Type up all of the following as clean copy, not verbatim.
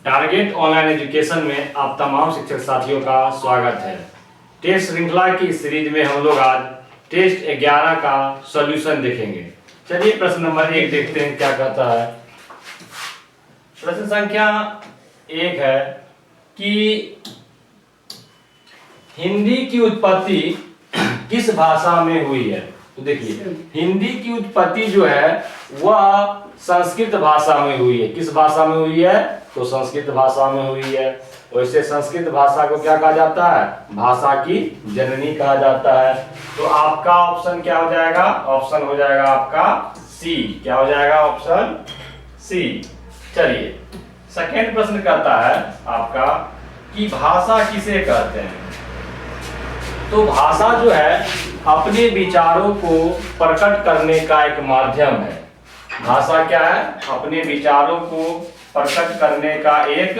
Target online education में आप तमाम शिक्षक साथियों का स्वागत है। टेस्ट श्रृंखला की सीरीज में हम लोग आज टेस्ट 11 का सॉल्यूशन देखेंगे। चलिए प्रश्न नंबर 1 देखते हैं क्या कहता है। प्रश्न संख्या 1 है कि हिंदी की उत्पत्ति किस भाषा में हुई है। तो देखिए हिंदी की उत्पत्ति जो है वह संस्कृत भाषा में हुई है। किस भाषा में हुई है? तो संस्कृत भाषा में हुई है। वैसे संस्कृत भाषा को क्या कहा जाता है? भाषा की जननी कहा जाता है। तो आपका ऑप्शन क्या हो जाएगा? ऑप्शन हो जाएगा आपका सी। क्या हो जाएगा? Option C. चलिए सेकेंड प्रश्न कहता है आपका कि भाषा किसे कहते हैं। तो भाषा जो है अपने विचारों को प्रकट करने का एक माध्यम है। भाषा क्या है? अपने विचारों को प्रकट करने का एक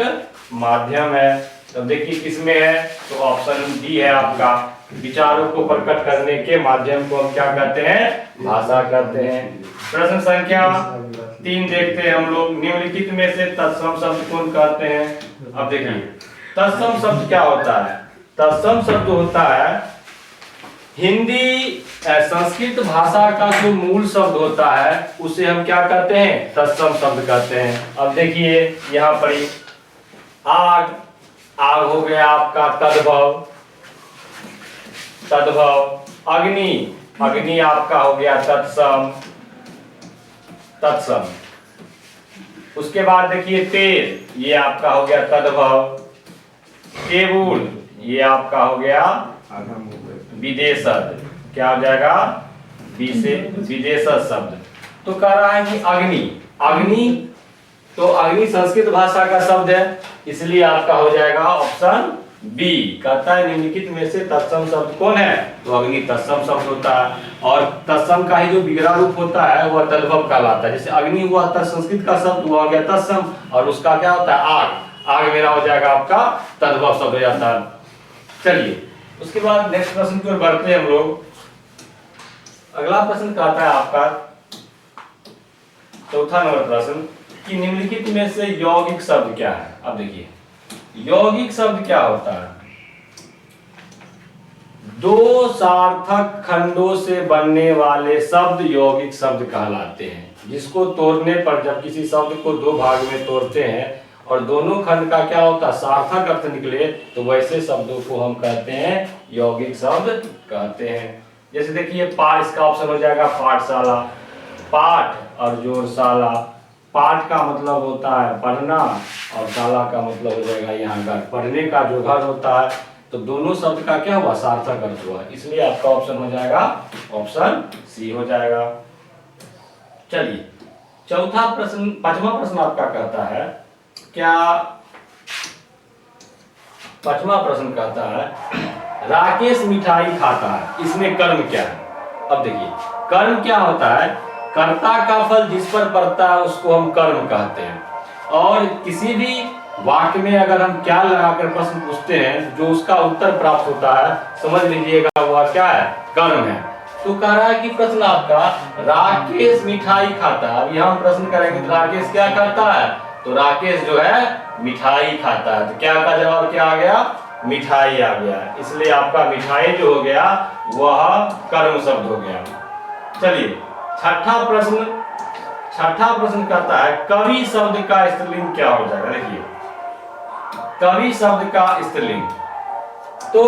माध्यम है। तो देखिए किसमें है? तो ऑप्शन डी है आपका। विचारों को प्रकट करने के माध्यम को हम क्या कहते हैं? भाषा कहते हैं। प्रश्न संख्या 3 देखते हैं हम लोग। निम्नलिखित में से तत्सम शब्द कौन कहते हैं? अब देखिए तत्सम शब्द क्या होता है? तत्सम शब्द होता है हिंदी संस्कृत भाषा का जो मूल शब्द होता है उसे हम क्या कहते हैं? तत्सम शब्द कहते हैं। अब देखिए यहाँ पर आग, आग हो गया आपका तद्भव, तद्भव। अग्नि, अग्नि आपका हो गया तत्सम, तत्सम। उसके बाद देखिए तेल, ये आपका हो गया तद्भव। टेबुल, ये आपका हो गया विदेशद। क्या हो जाएगा? विदेशद शब्द। तो कह रहा है कि अग्नि, अग्नि तो अग्नि संस्कृत भाषा का शब्द है, इसलिए आपका हो जाएगा ऑप्शन बी। कहता है निम्नलिखित में से तत्सम शब्द कौन है? तो अग्नि तत्सम शब्द होता है। और तत्सम का ही जो विग्रह रूप होता है वह तद्भव कहलाता है। जैसे अग्नि हुआ संस्कृत का शब्द, हुआ हो गया तत्सम, और उसका क्या होता है? आग। आग मेरा हो जाएगा आपका तद्भव शब्द हो जाता है। चलिए उसके बाद नेक्स्ट प्रश्न की ओर बढ़ते हैं हम लोग। अगला प्रश्न कहता है आपका चौथा नंबर प्रश्न कि निम्नलिखित में से यौगिक शब्द क्या है। अब देखिए यौगिक शब्द क्या होता है? दो सार्थक खंडों से बनने वाले शब्द यौगिक शब्द कहलाते हैं। जिसको तोड़ने पर, जब किसी शब्द को दो भाग में तोड़ते हैं और दोनों खंड का क्या होता है? सार्थक अर्थ निकले, तो वैसे शब्दों को हम कहते हैं यौगिक शब्द कहते हैं। जैसे देखिए पाठ, इसका ऑप्शन हो जाएगा पाठशाला। पाठ और जोरशाला। पाठ का मतलब होता है पढ़ना और शाला का मतलब हो जाएगा यहाँ घर, पढ़ने का जो घर होता है। तो दोनों शब्द का क्या हुआ? सार्थक अर्थ हुआ, इसलिए आपका ऑप्शन हो जाएगा ऑप्शन सी हो जाएगा। चलिए चौथा प्रश्न, पांचवा प्रश्न आपका कहता है क्या? पांचवा प्रश्न कहता है राकेश मिठाई खाता है, इसमें कर्म क्या है? अब देखिए कर्म क्या होता है? कर्ता का फल जिस पर पड़ता है उसको हम कर्म कहते हैं। और किसी भी वाक्य में अगर हम क्या लगाकर प्रश्न पूछते हैं, जो उसका उत्तर प्राप्त होता है, समझ लीजिएगा वह क्या है? कर्म है। तो कह रहा है कि प्रश्न आपका राकेश मिठाई खाता है। अब यहाँ हम प्रश्न करेंगे तो राकेश क्या खाता है? तो राकेश जो है मिठाई खाता है। तो क्या का जवाब क्या आ गया? मिठाई आ गया। इसलिए आपका मिठाई जो हो गया वह कर्म शब्द हो गया। चलिए छठा प्रश्न, छठा प्रश्न कहता है कवि शब्द का स्त्रीलिंग क्या हो जाएगा। देखिए कवि शब्द का स्त्रीलिंग, तो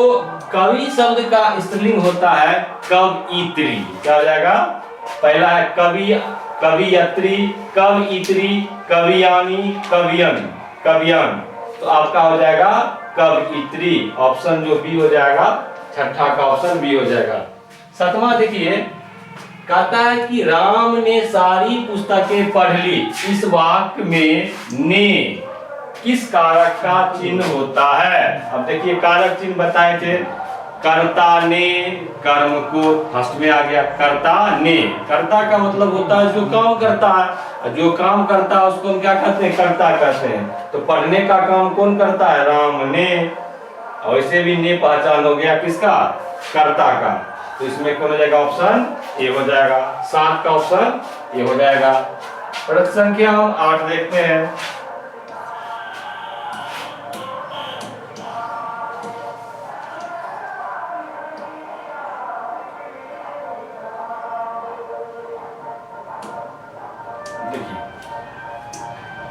कवि शब्द का स्त्रीलिंग होता है कवयित्री। क्या हो जाएगा? पहला है कवि, कवियत्री, कवयित्री, कवियानी, कवियन, कवियन। तो आपका हो जाएगा कवयित्री। ऑप्शन जो बी हो जाएगा, छठा का ऑप्शन बी हो जाएगा। सातवां देखिए कहता है कि राम ने सारी पुस्तकें पढ़ ली। इस वाक्य में ने किस कारक का चिन्ह होता है? अब देखिए कारक चिन्ह बताए थे, कर्ता ने, कर्म को फर्स्ट में आ गया कर्ता ने। कर्ता का मतलब होता है जो काम करता है, जो काम करता है उसको हम क्या कहते हैं? कर्ता कहते हैं। तो पढ़ने का काम कौन करता है? राम ने। और इसे भी ने पहचान हो गया किसका? कर्ता का। तो इसमें कौन हो जाएगा? ऑप्शन ए हो जाएगा। 7 का ऑप्शन ए हो जाएगा। प्रश्न संख्या हम 8 देखते हैं।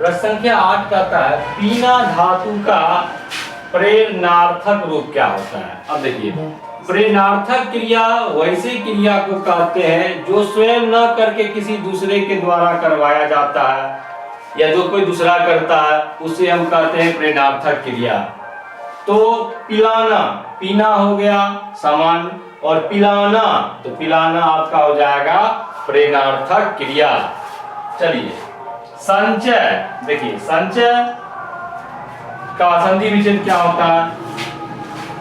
प्रश्न संख्या 8 कहता है पीना धातु का प्रेरणार्थक रूप क्या होता है। अब देखिए, प्रेरणार्थक क्रिया वैसे क्रिया को कहते हैं जो स्वयं न करके किसी दूसरे के द्वारा करवाया जाता है, या जो कोई दूसरा करता है उसे हम कहते हैं प्रेरणार्थक क्रिया। तो पिलाना, पीना हो गया सामान्य, और पिलाना, तो पिलाना आपका हो जाएगा प्रेरणार्थक क्रिया। चलिए, संचय, देखिए संचय का संधि विच्छेद क्या होता है,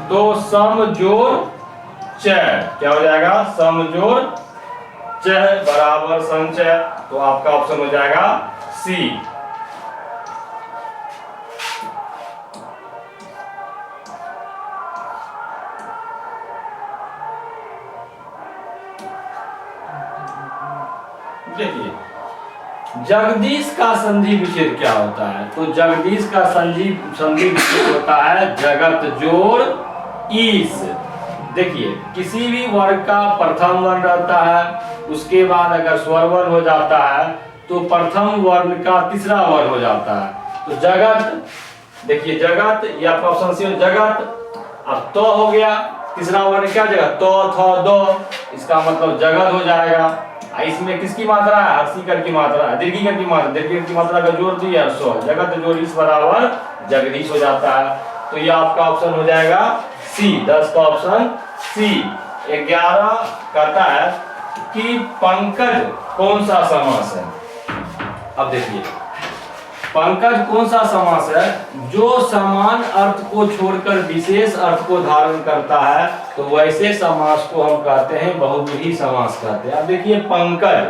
तो सम जोड़ चय, क्या हो जाएगा, सम जोड़ चय बराबर संचय, तो आपका ऑप्शन हो जाएगा सी। देखिए, जगदीश का संधि विच्छेद क्या होता है, तो जगदीश का संधि विच्छेद होता है जगत जोड़ ईस। देखिए, किसी भी वर्ग का प्रथम वर्ण रहता है, उसके बाद अगर स्वर वर्ण हो जाता है तो प्रथम वर्ण का तीसरा वर्ण हो जाता है। तो जगत, देखिए जगत, या ऑप्शन सी जगत। अब तो हो गया तीसरा वर्ण क्या जगत, तो थ दो, इसका मतलब जगत हो जाएगा। इसमें किसकी मात्रा है, हर्षिकर की मात्रा, दीर्घिकर की मात्रा, दीर्घिकर की मात्रा का जोड़ दिया सो जगत जोड़ इस बराबर जगदीश हो जाता है। तो ये आपका ऑप्शन हो जाएगा सी, 10 का ऑप्शन सी। 11 कहता है कि पंकज कौन सा समास है। अब देखिए, पंकज कौन सा समास है, जो समान अर्थ को छोड़कर विशेष अर्थ को धारण करता है, तो वैसे समास को हम कहते हैं बहुव्रीहि समास कहते हैं। अब देखिए, पंकज,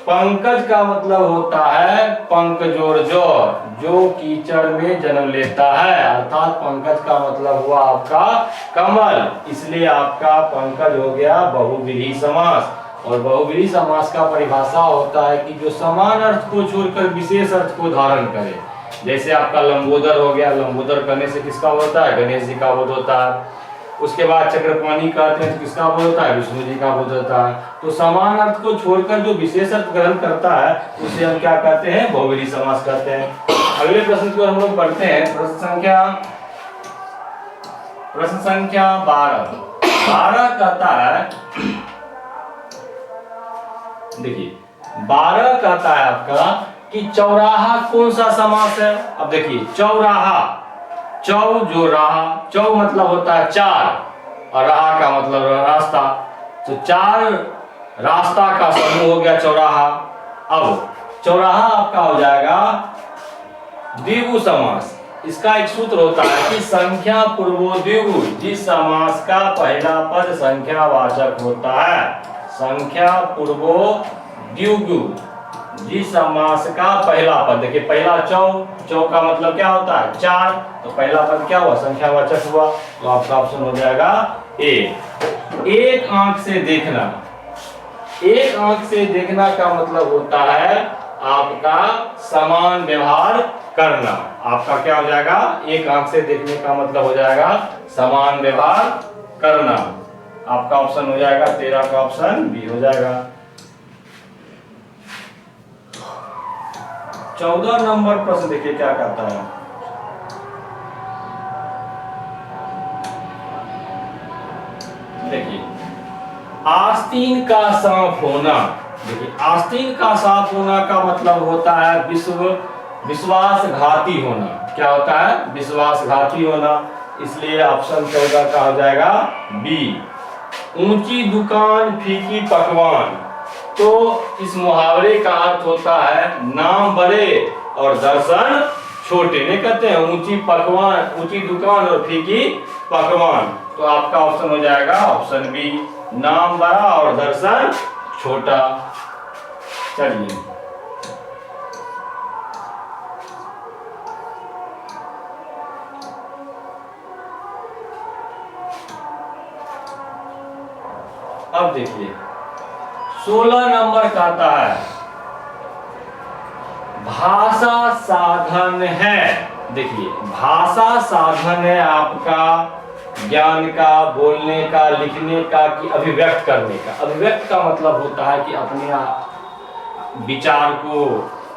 पंकज का मतलब होता है पंक जोड़ जोर, जो कीचड़ में जन्म लेता है, अर्थात पंकज का मतलब हुआ आपका कमल, इसलिए आपका पंकज हो गया बहुव्रीहि समास। और बहुव्रीहि समास का परिभाषा होता है कि जो समान अर्थ को छोड़कर विशेष अर्थ को धारण करे। जैसे आपका लंबोदर हो गया, लंबोदर करने से किसका होता है, गणेश जी का बोध होता है। उसके बाद चक्रपाणी कहते हैं तो किसका बोध होता है, विष्णु जी का बोध होता है। तो समान अर्थ को छोड़कर जो विशेष अर्थ ग्रहण करता है उसे हम क्या कहते हैं, बहुव्रीहि समास कहते हैं। अगले प्रश्न को हम लोग पढ़ते हैं, प्रश्न संख्या 12 कहता है, देखिए 12 कहता है आपका कि चौराहा कौन सा समास है। अब देखिए, चौराहा, चौ जो राहा, चौ मतलब होता है चार, और राहा का मतलब रास्ता, तो चार रास्ता का समूह हो गया चौराहा। अब चौराहा आपका हो जाएगा द्विगु समास। इसका एक सूत्र होता है कि संख्या पूर्वो द्विगु, जिस समास का पहला पद संख्यावाचक होता है, संख्या पूर्वो द्विगु, जिस समास का पहला पद, देखिए पहला चौ, चौ का मतलब क्या होता है चार, तो पहला पद क्या हुआ, संख्यावाचक हुआ, तो आपका ऑप्शन हो जाएगा ए। एक आंख से देखना, एक आंख से देखना का मतलब होता है आपका समान व्यवहार करना। आपका क्या हो जाएगा, एक आंख से देखने का मतलब हो जाएगा समान व्यवहार करना। आपका ऑप्शन हो जाएगा 13 का ऑप्शन बी हो जाएगा। 14 नंबर प्रश्न देखिए क्या कहता है, देखिए आस्तीन का सांप होना। देखिए, आस्तीन का सांप होना का मतलब होता है विश्वासघाती होना। क्या होता है, विश्वासघाती होना, इसलिए ऑप्शन 14 का हो जाएगा बी। ऊंची दुकान फीकी पकवान, तो इस मुहावरे का अर्थ होता है नाम बड़े और दर्शन छोटे। नहीं कहते हैं ऊंची पकवान, ऊंची दुकान और फीकी पकवान, तो आपका ऑप्शन हो जाएगा ऑप्शन बी, नाम बड़ा और दर्शन छोटा। चलिए, अब देखिए 16 नंबर कहता है भाषा साधन है। देखिए, भाषा साधन है आपका ज्ञान का, बोलने का, लिखने का, कि अभिव्यक्त करने का। अभिव्यक्त का मतलब होता है कि अपने विचार को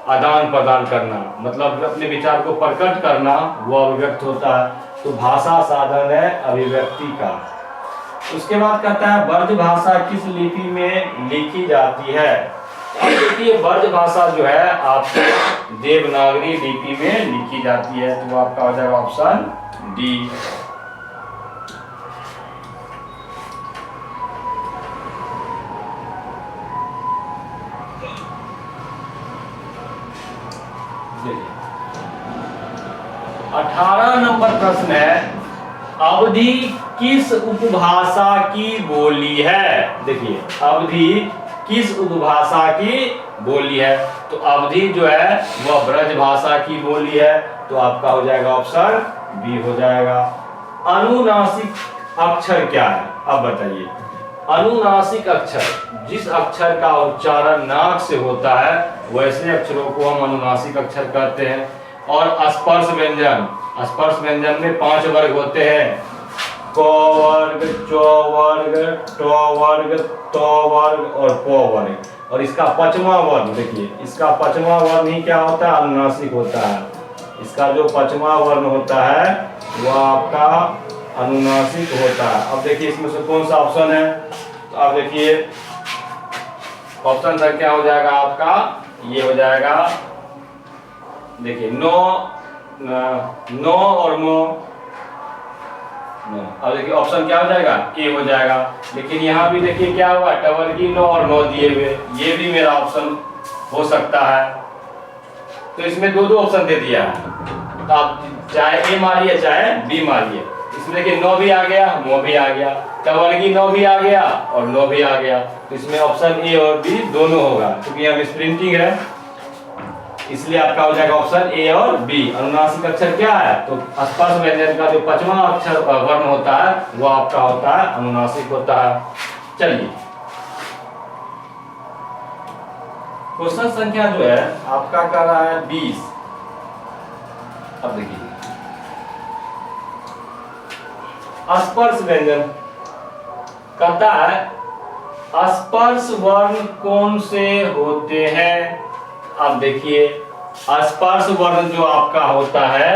आदान प्रदान करना, मतलब अपने विचार को प्रकट करना, वो अभिव्यक्त होता है। तो भाषा साधन है अभिव्यक्ति का। उसके बाद कहता है ब्रज भाषा किस लिपि में लिखी जाती है। अब देखिए ब्रज भाषा जो है आपको देवनागरी लिपि में लिखी जाती है, तो आपका हो जाएगा ऑप्शन डी। देखिए 18 नंबर प्रश्न है, अवधि किस उपभाषा की बोली है। देखिए अवधि किस उपभाषा की बोली है, तो अवधि जो है वह ब्रज भाषा की बोली है, तो आपका हो जाएगा ऑप्शन बी हो जाएगा। अनुनासिक अक्षर क्या है, अब बताइए। अनुनासिक अक्षर, जिस अक्षर का उच्चारण नाक से होता है वैसे अक्षरों को हम अनुनासिक अक्षर कहते हैं। और स्पर्श व्यंजन, स्पर्श व्यंजन में 5 वर्ग होते हैं, क वर्ग, च वर्ग, ट वर्ग, त वर्ग और प वर्ग। और इसका 5वां वर्ण देखिए, इसका 5वां वर्ण ही क्या होता है, अनुनासिक होता है। इसका जो 5वां वर्ण होता है वह आपका अनुनासिक होता है। अब देखिए इसमें से कौन सा ऑप्शन है, तो आप देखिए ऑप्शन संख्या हो जाएगा आपका, ये हो जाएगा देखिए नो और मो। अब देखिए ऑप्शन क्या हो जाएगा, ए हो जाएगा। लेकिन यहाँ भी देखिए क्या हुआ, टवर्गी नो और नो दिए हुए, ये भी मेरा ऑप्शन हो सकता है। तो इसमें दो ऑप्शन दे दिया है, तो आप चाहे ए मारिए चाहे बी मारिए। इसमें देखिए नो भी आ गया, मो भी आ गया, टवर्गी नो भी आ गया और नो भी आ गया। तो इसमें ऑप्शन ए और बी दोनों होगा, क्योंकि हम स्प्रिंटिंग है, इसलिए आपका हो जाएगा ऑप्शन ए और बी। अनुनासिक अक्षर क्या है, तो स्पर्श व्यंजन का जो 5वां अक्षर वर्ण होता है वो आपका होता है अनुनासिक होता है। चलिए क्वेश्चन संख्या जो है आपका कह रहा है 20। अब देखिए स्पर्श व्यंजन कहता है स्पर्श वर्ण कौन से होते हैं। अब देखिए स्पर्श वर्ण जो आपका होता है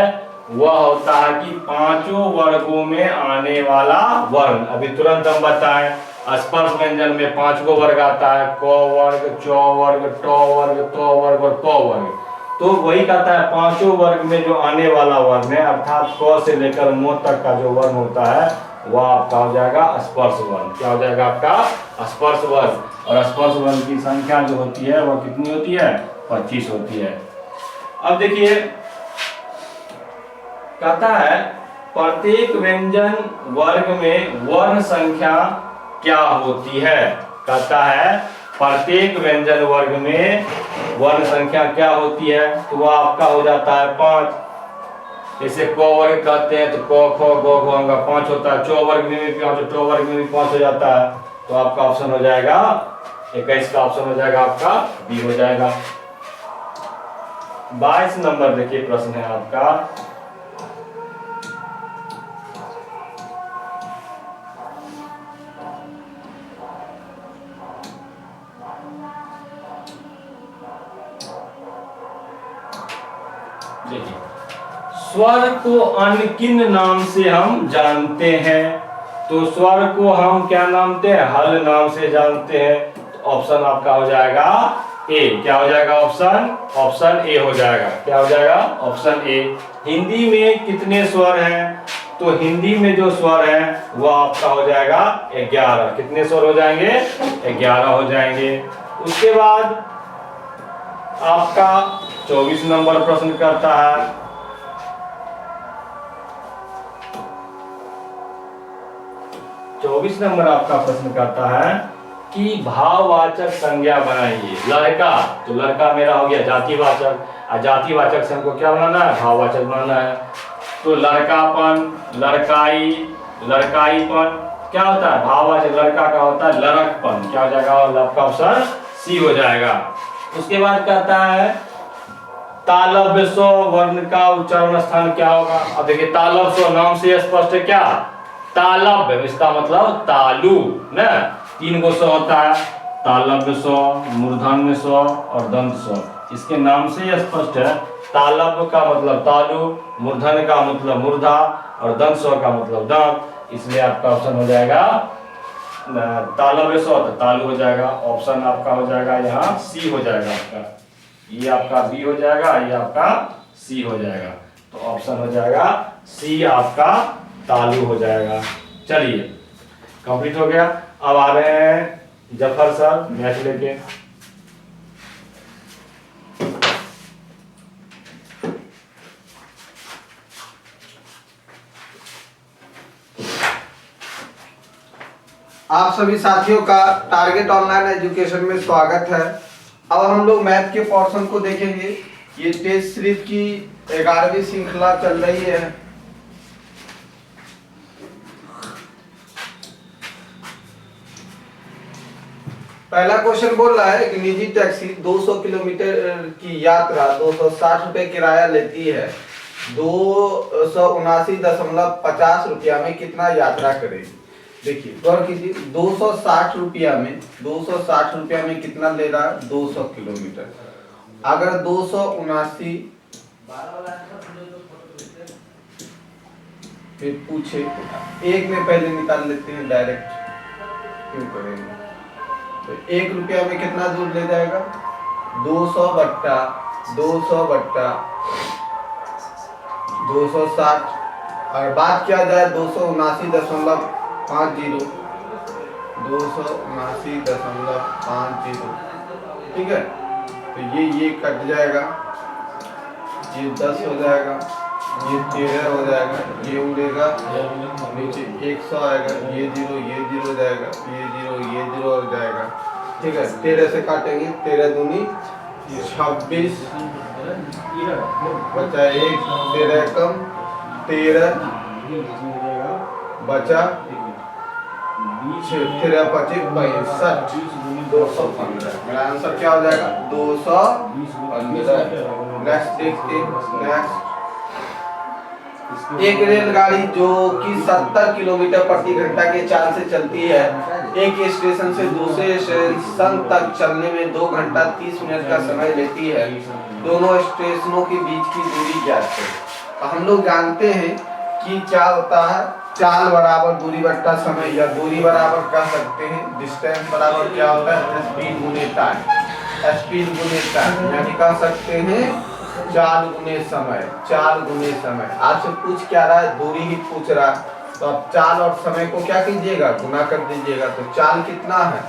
वह होता है कि 5 वर्गों में आने वाला वर्ण। अभी तुरंत हम बताएं, स्पर्श व्यंजन में 5 वर्ग आता है, क वर्ग, च वर्ग, ट वर्ग, त वर्ग और प वर्ग। तो वही कहता है 5 वर्ग में जो आने वाला वर्ण है, अर्थात क से लेकर म तक का जो वर्ण होता है वह आपका हो जाएगा स्पर्श वर्ण। क्या हो जाएगा आपका स्पर्श वर्ण। और स्पर्श वर्ण की संख्या जो होती है वह कितनी होती है, 25 होती है। अब देखिए कहता है प्रत्येक व्यंजन वर्ग में वर्ण संख्या क्या होती है। कहता है प्रत्येक व्यंजन वर्ग में वर्ण संख्या क्या होती है, तो वह आपका हो जाता है 5। जैसे क वर्ग कहते हैं तो क ख ग घ का 5 होता है, च वर्ग में भी 5, ट वर्ग में भी 5 हो जाता है। तो आपका ऑप्शन हो जाएगा 21 का ऑप्शन हो जाएगा आपका बी हो जाएगा। 22 नंबर देखिए प्रश्न है आपका, देखिए स्वर को अन्य किन नाम से हम जानते हैं। तो स्वर को हम क्या नामते हैं, हल नाम से जानते हैं। तो ऑप्शन आपका हो जाएगा ए। क्या हो जाएगा ऑप्शन, ऑप्शन ए हो जाएगा। क्या हो जाएगा ऑप्शन ए। हिंदी में कितने स्वर हैं, तो हिंदी में जो स्वर हैं वो आपका हो जाएगा 11। कितने स्वर हो जाएंगे, 11 हो जाएंगे। उसके बाद आपका 24 नंबर प्रश्न करता है, नंबर आपका प्रश्न करता है कि भाववाचक संज्ञा बनाइए। लड़का, तो लड़का मेरा हो गया जातिवाचक, और जातिवाचक से हमको क्या बनाना है, भाववाचक बनाना है। तो लड़कापन, लड़काई, लड़काईपन क्या होता है, भाववाचक। लड़का का होता है लड़कपन। क्या हो जाएगा, आपका ऑप्शन सी हो जाएगा। उसके बाद कहता है तालव्य स्व वर्ण का उच्चारण स्थान क्या होगा। अब देखिए तालव्य स्व नाम से स्पष्ट है, क्या तालव्य, इसका मतलब तालु ना, 3 गो स्व होता है, तालव्य स्व, मूर्धन्य स्व और दंत स्व। इसके नाम से ही स्पष्ट है, तालब का मतलब तालु, मूर्धन का मतलब मूर्धा और दंत स्व का मतलब दांत, इसलिए आपका ऑप्शन हो जाएगा तालब स्व तो तालु हो जाएगा। ऑप्शन आपका हो जाएगा यहाँ सी हो जाएगा आपका, ये आपका बी हो जाएगा, ये आपका सी हो जाएगा, तो ऑप्शन हो जाएगा सी आपका तालु हो जाएगा। चलिए कंप्लीट हो गया। अब आ रहे हैं जफर सर मैथ लेके। आप सभी साथियों का टारगेट ऑनलाइन एजुकेशन में स्वागत है। अब हम लोग मैथ के पोर्शन को देखेंगे। ये टेस्ट सीरीज की 11वीं श्रृंखला चल रही है। पहला क्वेश्चन बोल रहा है कि निजी टैक्सी 200 किलोमीटर की यात्रा 260 रुपए किराया लेती है, 279.50 रुपया में कितना यात्रा करेगी। देखिए गौर कीजिए, 260 रुपया में कितना ले रहा है, 200 किलोमीटर। अगर 279 फिर पूछे एक में पहले निकाल लेते हैं डायरेक्ट, क्यों करेंगे। तो 1 रुपया में कितना दूर ले जाएगा, 200 बट्टा 260, और बात किया जाए 279.50, ठीक है। तो ये कट जाएगा, ये 10 हो जाएगा, ये 13 हो जाएगा, ये उड़ेगा नीचे 100 आएगा, ये 0 हो जाएगा, ये 0 हो जाएगा, ठीक है। 13 से काटेंगे, 13 दूनी 26 बचा 1, 13 कम 13 बचा 13 25 65, 215। मेरा आंसर क्या हो जाएगा, 215। नेक्स्ट देखते हैं। नेक्स्ट, एक रेलगाड़ी जो कि 70 किलोमीटर प्रति घंटा के चाल से चलती है, एक स्टेशन से दूसरे स्टेशन तक चलने में 2 घंटा 30 मिनट का समय लेती है। दोनों स्टेशनों के बीच की दूरी ज्ञात करें। तो हम लोग जानते हैं कि क्या होता है, चाल बराबर दूरी बट्टा समय, या दूरी बराबर कह सकते हैं डिस्टेंस बराबर क्या होता है, स्पीड गुने टाइम, यानी कह सकते हैं चाल गुने समय। आपसे पूछ क्या रहा है, दूरी ही पूछ रहा है, तो अब चाल और समय को क्या कीजिएगा, गुना कर दीजिएगा। तो चाल कितना है,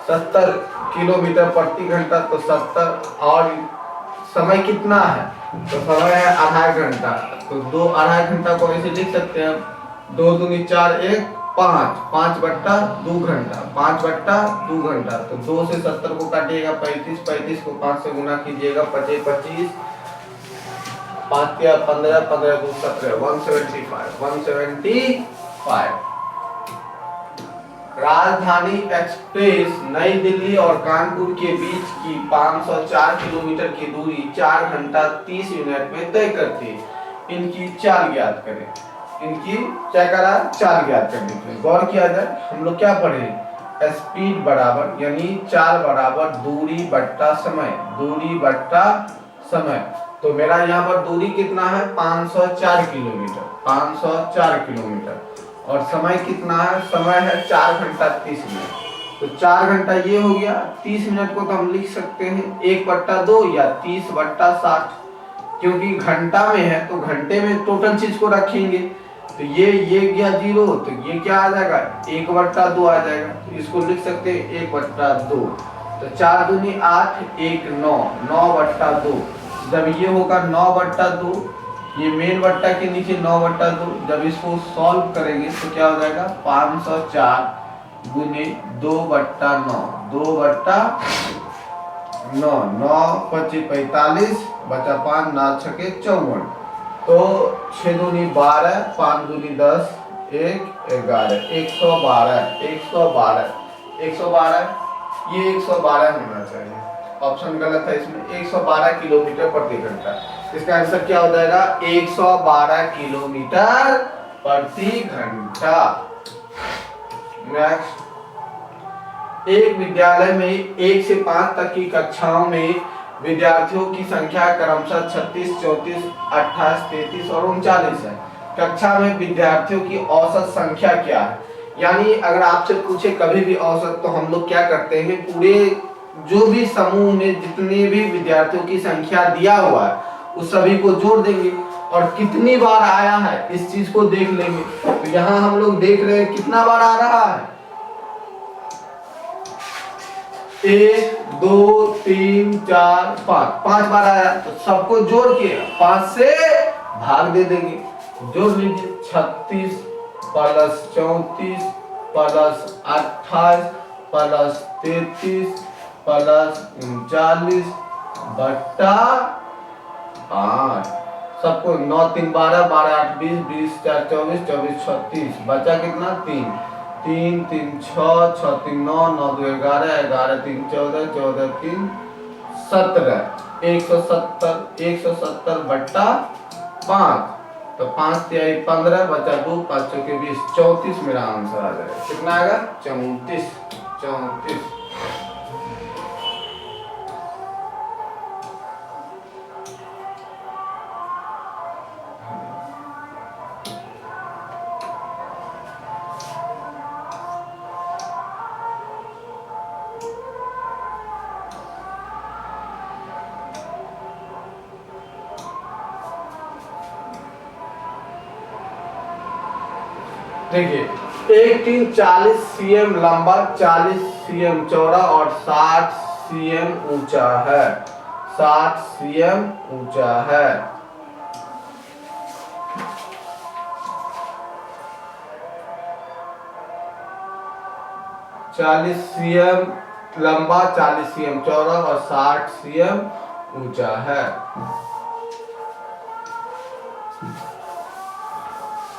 70 किलोमीटर प्रति घंटा, तो 70, और समय कितना है, तो समय है आधा घंटा। तो 2 आधा घंटा को ऐसे लिख सकते हैं, 2 दूनी 4 1 5 बट्टा 2 घंटा, 5 बट्टा 2 घंटा। तो 2 से 70 को काटिएगा 35 को 5 से गुना कीजिएगा 25 5 या 15 15 2 17 175। राजधानी एक्सप्रेस नई दिल्ली और कानपुर के बीच की 504 किलोमीटर की दूरी 4 घंटा 30 मिनट में तय करती है। इनकी चाल ज्ञात करें। इनकी क्या करा, चाल ज्ञात करने के लिए गौर किया जाए, हम लोग क्या पढ़े, स्पीड बराबर यानी चाल बराबर दूरी बट्टा समय। तो मेरा यहाँ पर दूरी कितना है, 504 किलोमीटर, और समय कितना है, समय है 4 घंटा 30 मिनट। तो 4 घंटा ये हो गया, 30 मिनट को तो हम लिख सकते हैं 1/2 या 30/60, क्योंकि घंटा में है तो घंटे में टोटल चीज को रखेंगे। तो ये गया 0, तो ये क्या आ जाएगा, 1/2 आ जाएगा। तो इसको लिख सकते हैं 1/2। तो 4 दूनी 8 1 9 9/2। जब ये होगा 9/2, ये मेन बट्टा के नीचे 9/2, जब इसको सॉल्व करेंगे तो क्या हो जाएगा, 504 गुने 2/9, 2/9, 9 25 45 बचा 5 9 6 54। तो 6 दूनी 12 5 दूनी 10 1 11 112 ये 112 होना चाहिए। ऑप्शन गलत है इसमें, 112 किलोमीटर प्रति घंटा। इसका आंसर क्या हो जाएगा, 112 किलोमीटर प्रति घंटा। नेक्स्ट, एक विद्यालय में 1 से 5 तक की कक्षाओं में विद्यार्थियों की संख्या क्रमशः 36, 34, 28, 33 और 39 है। कक्षा में विद्यार्थियों की औसत संख्या क्या है? यानी अगर आपसे पूछे कभी भी औसत, तो हम लोग क्या करते हैं, पूरे जो भी समूह में जितने भी विद्यार्थियों की संख्या दिया हुआ है उस सभी को जोड़ देंगे और कितनी बार आया है इस चीज को देख लेंगे। तो यहाँ हम लोग देख रहे हैं कितना बार आ रहा है, 1, 2, 3, 4, 5 बार आया। तो सबको जोड़ के 5 से भाग दे देंगे। जोड़ लीजिए, 36 प्लस 34 प्लस 28 प्लस 33 प्लस 39 बट्टा 8। सबको 9 3 12 12 8 20 20 4 24 24 36 बचा कितना 3 3 3 6 6 3 9 9 2 11 11 3 14 14 3 17 170 बट्टा 5। तो 5 तिहाई 15 बचा 2 5 चौके 20 34 मेरा आंसर आ जाएगा। कितना आएगा 34 34। देखिए एक टीम 40 cm लंबा, 40 cm चौड़ा और 60 cm ऊंचा है। 60 cm ऊंचा है। चालीस cm लंबा, 40 cm चौड़ा और 60 cm ऊंचा है।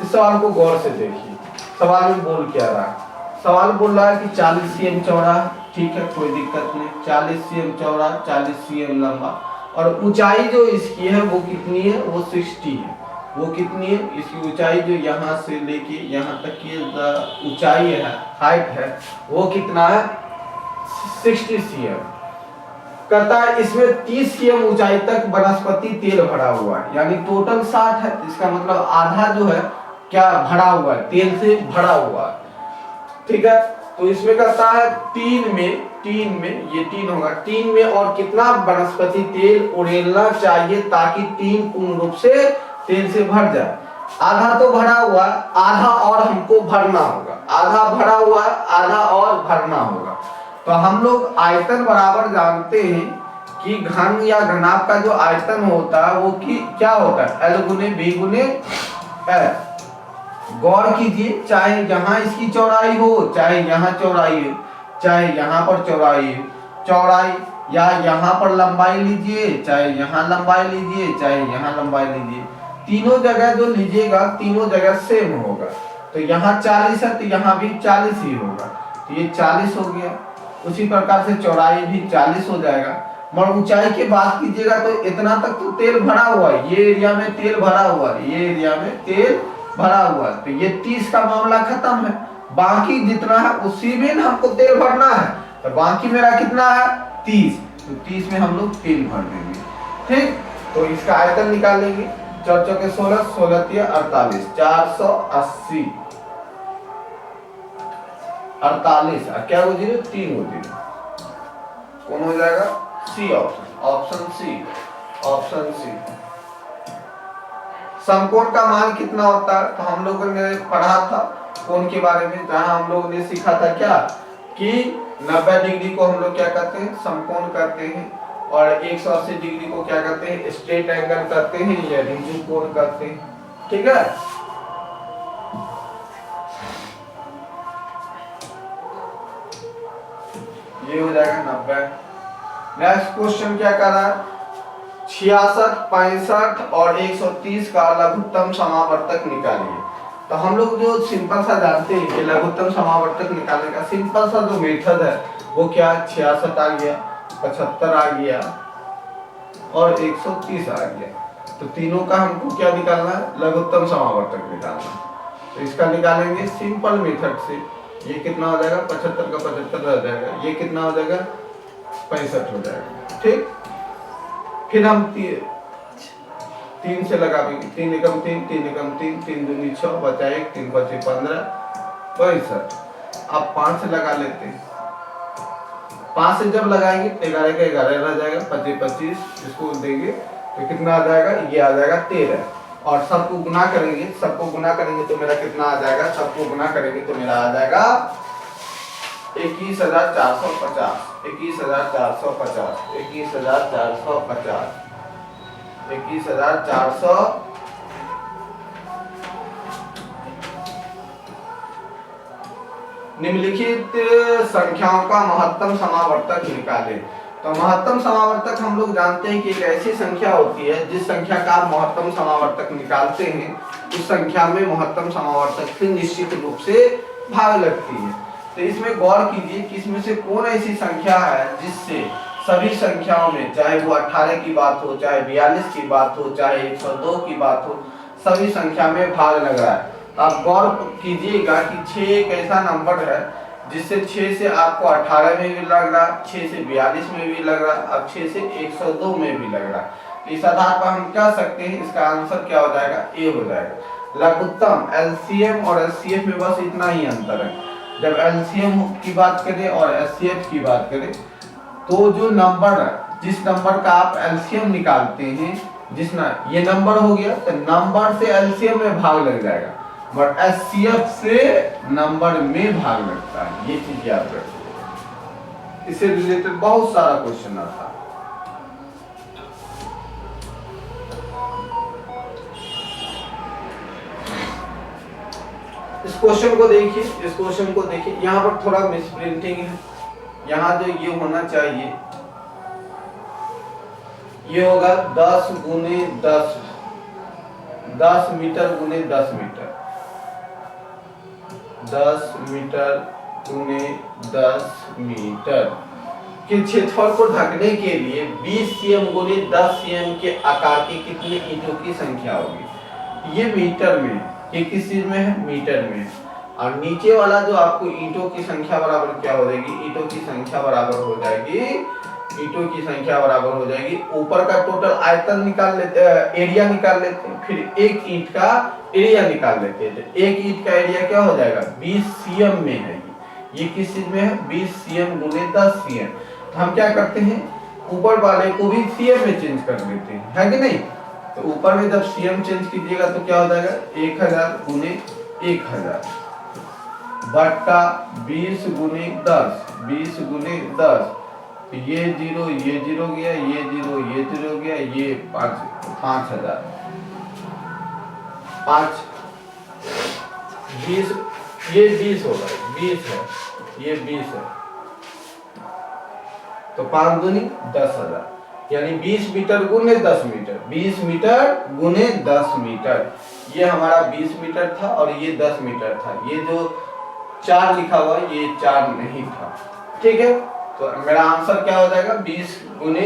इस सवाल को गौर से देखिए। सवाल में बोल क्या रहा है? सवाल बोल रहा है कि 40 cm चौड़ा, ठीक है कोई दिक्कत नहीं, 40 cm चौड़ा 40 cm लंबा और ऊंचाई जो इसकी है वो कितनी है, वो 60 है। वो कितनी है इसकी ऊंचाई, जो यहाँ से लेके यहाँ तक की ऊंचाई है, हाइट है, वो कितना है 60 cm। कहता है इसमें 30 cm ऊंचाई तक वनस्पति तेल भरा हुआ है, यानी टोटल 60 है। इसका मतलब आधा जो है क्या भरा हुआ है, तेल से भरा हुआ है, ठीक है। तो इसमें कहता है 3 में ये 3 होगा, 3 में और कितना वनस्पति तेल उड़ेलना चाहिए ताकि 3 पूर्ण रूप से तेल से भर जाए। आधा तो भरा हुआ, आधा और हमको भरना होगा, आधा भरा हुआ, आधा और भरना होगा। तो हम लोग आयतन बराबर जानते हैं कि घन या घनाभ का जो आयतन होता है वो क्या होता है, L गुने B गुने L। गौर कीजिए, चाहे यहाँ इसकी चौड़ाई हो, चाहे यहाँ चौड़ाई हो, चाहे यहाँ पर चौड़ाई हो, चौड़ाई या यहाँ पर लंबाई लीजिए, चाहे यहाँ लंबाई लीजिए, चाहे यहाँ लंबाई लीजिए, तीनों जगह जो लीजिएगा तीनों जगह सेम होगा। तो यहाँ 40 है तो यहाँ भी 40 ही होगा, तो ये 40 हो गया। उसी प्रकार से चौड़ाई भी 40 हो जाएगा। मगर ऊंचाई की बात कीजिएगा तो इतना तक तो तेल भरा हुआ है, ये एरिया में तेल भरा हुआ है, ये एरिया में तेल भरा हुआ है, तो ये 30 का मामला खत्म है। बाकी जितना है उसी में हमको तेल भरना है, तो बाकी मेरा कितना है 30, तो 30 में हम लोग तेल भर देंगे, ठीक। तो इसका आयतन निकालेंगे, 4 चौके 16, 16 तिया 48, 480 48, क्या हो जाएगा 3 हो जाएगा, कौन हो जाएगा C option, option C, option C. समकोण का मान कितना होता है, तो हम लोगों ने पढ़ा था कोण के बारे में, जहां हम लोगों ने सीखा था क्या कि 90 डिग्री को हम लोग क्या कहते हैं, समकोण कहते हैं, और 180 डिग्री को क्या कहते हैं, स्ट्रेट एंगल कहते हैं या रिजु कोण कहते हैं, ठीक है। ये हो जाएगा 90। नेक्स्ट क्वेश्चन क्या कर रहा है, 66, 65 और 130 का लघुत्तम समावर्तक निकालिए। तो हम लोग जो सिंपल सा जानते हैं कि लघुत्तम समावर्तक निकालने का सिंपल सा जो मेथड है वो क्या, 66 आ गया, 75 आ गया और 130 आ गया। तो तीनों का हमको क्या निकालना है, लघुत्तम समावर्तक निकालना। तो इसका निकालेंगे सिंपल मेथड से। ये कितना हो जाएगा, 75 का 75 रह जाएगा, ये कितना हो जाएगा 65 हो जाएगा, ठीक। फिर हम 3 से लगाएंगे, 3 एकम 3, 3 एकम 3, 3 दूनी 6, बचा 1, 3 बचे 15, 65। अब 5 से लगा लेते हैं। 5 से जब लगाएंगे तो 11 का 11 रह जाएगा, 25 25, इसको देंगे तो कितना आ जाएगा, ये आ जाएगा 13। और सबको गुना करेंगे, सबको गुना करेंगे तो मेरा कितना आ जाएगा, सबको गुना करेंगे तो मेरा आ जाएगा 21,450, 21,450, 21,450, 21,400। निम्नलिखित संख्याओं का महत्तम समावर्तक निकालें। तो महत्तम समावर्तक हम लोग जानते हैं कि एक ऐसी संख्या होती है जिस संख्या का आप महत्तम समावर्तक निकालते हैं उस संख्या में महत्तम समावर्तक से निश्चित रूप से भाग लगती है। तो इसमें गौर कीजिए कि इसमें से कौन ऐसी संख्या है जिससे सभी संख्याओं में, चाहे वो 18 की बात हो, चाहे 42 की बात हो, चाहे 102 की बात हो, सभी संख्या में भाग लग रहा है। आप गौर कीजिएगा कि 6 एक ऐसा नंबर है जिससे 6 से आपको 18 में भी लग रहा, 6 से 42 में भी लग रहा, अब 6 से 102 में भी लग रहा। इस आधार पर हम कह सकते हैं इसका आंसर क्या हो जाएगा, ए हो जाएगा। लघुत्तम एलसीएम और एचसीएफ में बस इतना ही अंतर है। जब एलसीएम की बात करें और एचसीएफ की बात करें तो जो नंबर, जिस नंबर का आप एलसीएम निकालते हैं, जिस ना ये नंबर हो गया तो नंबर से एलसीएम में भाग लग जाएगा, बट एचसीएफ से नंबर में भाग लगता है। ये चीज याद रखिए, इससे रिलेटेड बहुत सारा क्वेश्चन आता है। इस क्वेश्चन को देखिए, इस क्वेश्चन को देखिए, यहाँ पर थोड़ा मिसप्रिंटिंग है। यहाँ जो ये होना चाहिए ये होगा 10 गुने 10, 10 मीटर गुने 10 मीटर, 10 मीटर गुने 10 मीटर के क्षेत्रफल को ढकने के लिए 20 सीएम गुने 10 सीएम के आकार की कितनी ईंटों की संख्या होगी। ये मीटर में, ये किस चीज में है, मीटर में। और नीचे वाला जो आपको ईंटों की संख्या बराबर क्या हो जाएगी, ईंटों की संख्या बराबर हो जाएगी, ईंटों की संख्या बराबर हो जाएगी, ऊपर का टोटल आयतन निकाल लेते, एरिया निकाल लेते हैं, फिर एक ईंट का एरिया निकाल लेते हैं। तो एक ईंट का एरिया क्या हो जाएगा, 20 सीएम में है। ये किस चीज में है, 20 सीएम गुने 10 सीएम। तो हम क्या करते हैं, ऊपर वाले को भी सीएम में चेंज कर देते हैं, है कि नहीं। तो ऊपर में जब सीएम चेंज कीजिएगा तो क्या हो जाएगा, 1000 गुने 1000 बट्टा 20 गुने 10, 20 गुने 10। तो ये 0 गया, ये 0 गया, ये 5000, 5 20, ये 20 होगा, 20 है, ये 20 है, तो 5 दूनी 10,000, यानी 20 मीटर गुने 10 मीटर, 20 मीटर गुने 10 मीटर। ये हमारा 20 मीटर था और ये 10 मीटर था। ये जो 4 लिखा हुआ ये 4 नहीं था, ठीक है। तो मेरा आंसर क्या हो जाएगा, 20 गुने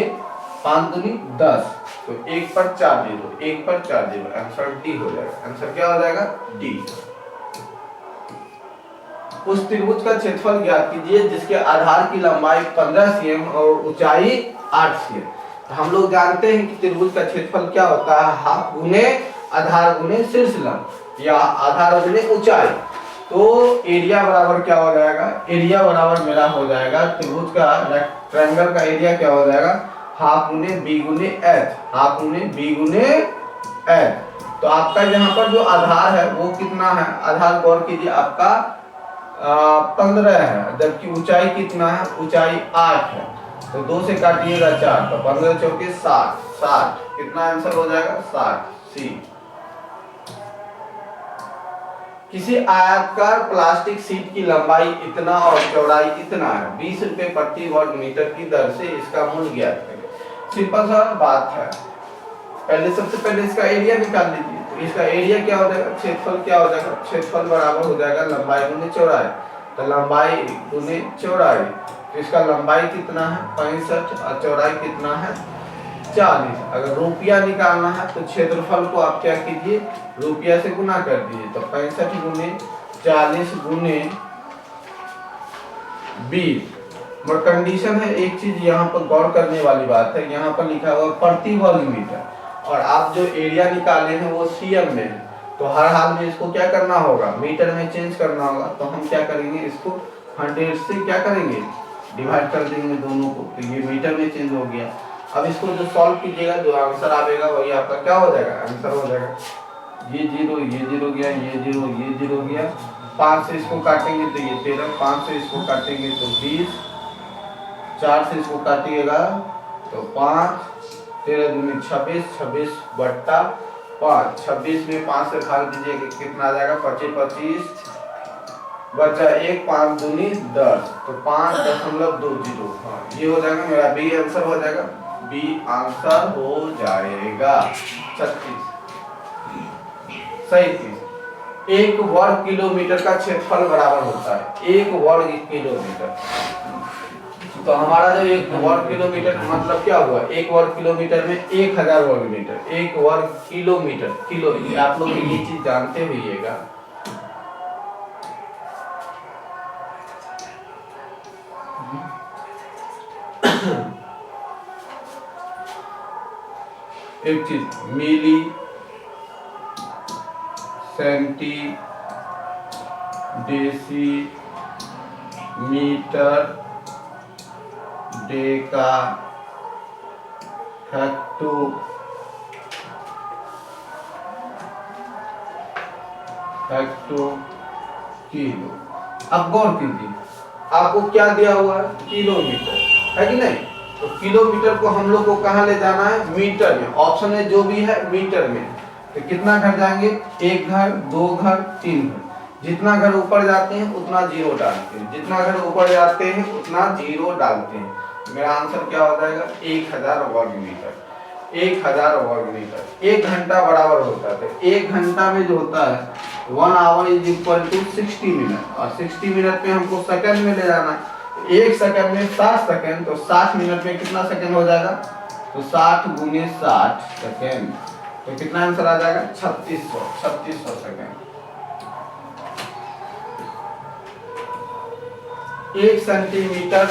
5 दूनी 10, तो 1 पर 4 जीरो, 1 पर 4 जीरो, आंसर डी हो जाएगा। आंसर क्या हो जाएगा, डी। उस त्रिभुज का क्षेत्रफल ज्ञात कीजिए जिसके आधार की लंबाई 15 सीएम और ऊंचाई 8 सीएम। तो हम लोग जानते हैं कि त्रिभुज का क्षेत्रफल क्या होता है, हाफ गुने आधार गुने शीर्ष लंब या आधार गुने ऊंचाई। तो एरिया बराबर क्या हो जाएगा, एरिया बराबर मेरा हो जाएगा त्रिभुज का, ट्रायंगल का एरिया क्या हो जाएगा, हाफ गुने बी गुने एच, हाफ गुने बी गुने एच। तो आपका यहाँ पर जो आधार है वो कितना है, आधार गौर कीजिए आपका 15 है, जबकि ऊंचाई कितना है, ऊंचाई 8 है। तो 2 से काटिएगा 4, तो 15 चौके 60, 60 कितना आंसर हो जाएगा, 60 सी। किसी आयताकार प्लास्टिक शीट की लंबाई इतना और चौड़ाई इतना है, 20 रुपए प्रति वर्ग मीटर की दर से इसका मूल्य ज्ञात करें। सिंपल सा बात है, पहले सबसे पहले इसका एरिया निकाल लीजिए। तो इसका एरिया क्या हो जाएगा, क्षेत्रफल क्या हो जाएगा, क्षेत्रफल बराबर हो जाएगा लंबाई गुने चौड़ाई। तो लंबाई गुने चौड़ाई, तो इसका लंबाई कितना है 65 और चौड़ाई कितना है 40। अगर रुपया निकालना है तो क्षेत्रफल को आप क्या कीजिए, रुपया से गुना कर दीजिए। तो 65 गुने 40 गुने 20 और कंडीशन है, एक चीज यहाँ पर गौर करने वाली बात है, यहाँ पर लिखा हुआ प्रति वर्ग मीटर और आप जो एरिया निकाले हैं वो सीएम में है, तो हर हाल में इसको क्या करना होगा, मीटर में चेंज करना होगा। तो हम क्या करेंगे, इसको 100 से क्या करेंगे, डिवाइड कर देंगे दोनों को, तो ये मीटर में चेंज हो गया। अब इसको जो सॉल्व कीजिएगा, जो आंसर आएगा वही आपका क्या हो जाएगा, आंसर हो जाएगा। ये जीरो गया, ये जीरो गया, 5 से इसको काटेंगे तो ये 13, 5 से इसको काटेंगे तो 20, 4 से इसको काटिएगा तो 5, 13 दूनी 26, 26 बट्टा 5, 26 में 5 से भाग दीजिएगा कितना आ जाएगा, 25, 25 बचा 1, 5 दूनी 10, तो 5.20। हाँ ये हो जाएगा मेरा बी आंसर हो जाएगा, बी आंसर हो जाएगा 36। सही चीज। 1 वर्ग किलोमीटर का क्षेत्रफल बराबर होता है 1 वर्ग किलोमीटर। तो हमारा जो 1 वर्ग किलोमीटर मतलब क्या हुआ, 1 वर्ग किलोमीटर में 1000 वर्ग मीटर, 1 वर्ग किलोमीटर, किलो आप लोग ये चीज जानते होइएगा। एक चीज milli, centi, deci, metre, deca, hecto, kilo. अब गौर कीजिए, आपको क्या दिया हुआ है, किलोमीटर है कि नहीं, तो किलोमीटर को हम लोग को कहाँ ले जाना है, मीटर में। ऑप्शन में जो भी है मीटर में, तो कितना घर जाएंगे, 1 घर, 2 घर, 3 घर। जितना घर ऊपर जाते हैं उतना जीरो डालते हैं, जितना घर ऊपर जाते हैं उतना जीरो डालते हैं। मेरा आंसर क्या हो जाएगा, 1000 वर्ग मीटर, 1000 वर्ग मीटर। 1 घंटा बराबर होता है, 1 घंटा में जो होता है 1 hour is equal to 60 minute, और 60 मिनट में हमको सेकंड में ले जाना है। 1 सेकंड में 60 सेकंड, तो 60 मिनट में कितना सेकंड हो जाएगा, तो 60 गुने 60 सेकंड, तो कितना आंसर आ जाएगा, 3600 सेकंड। 1 सेंटीमीटर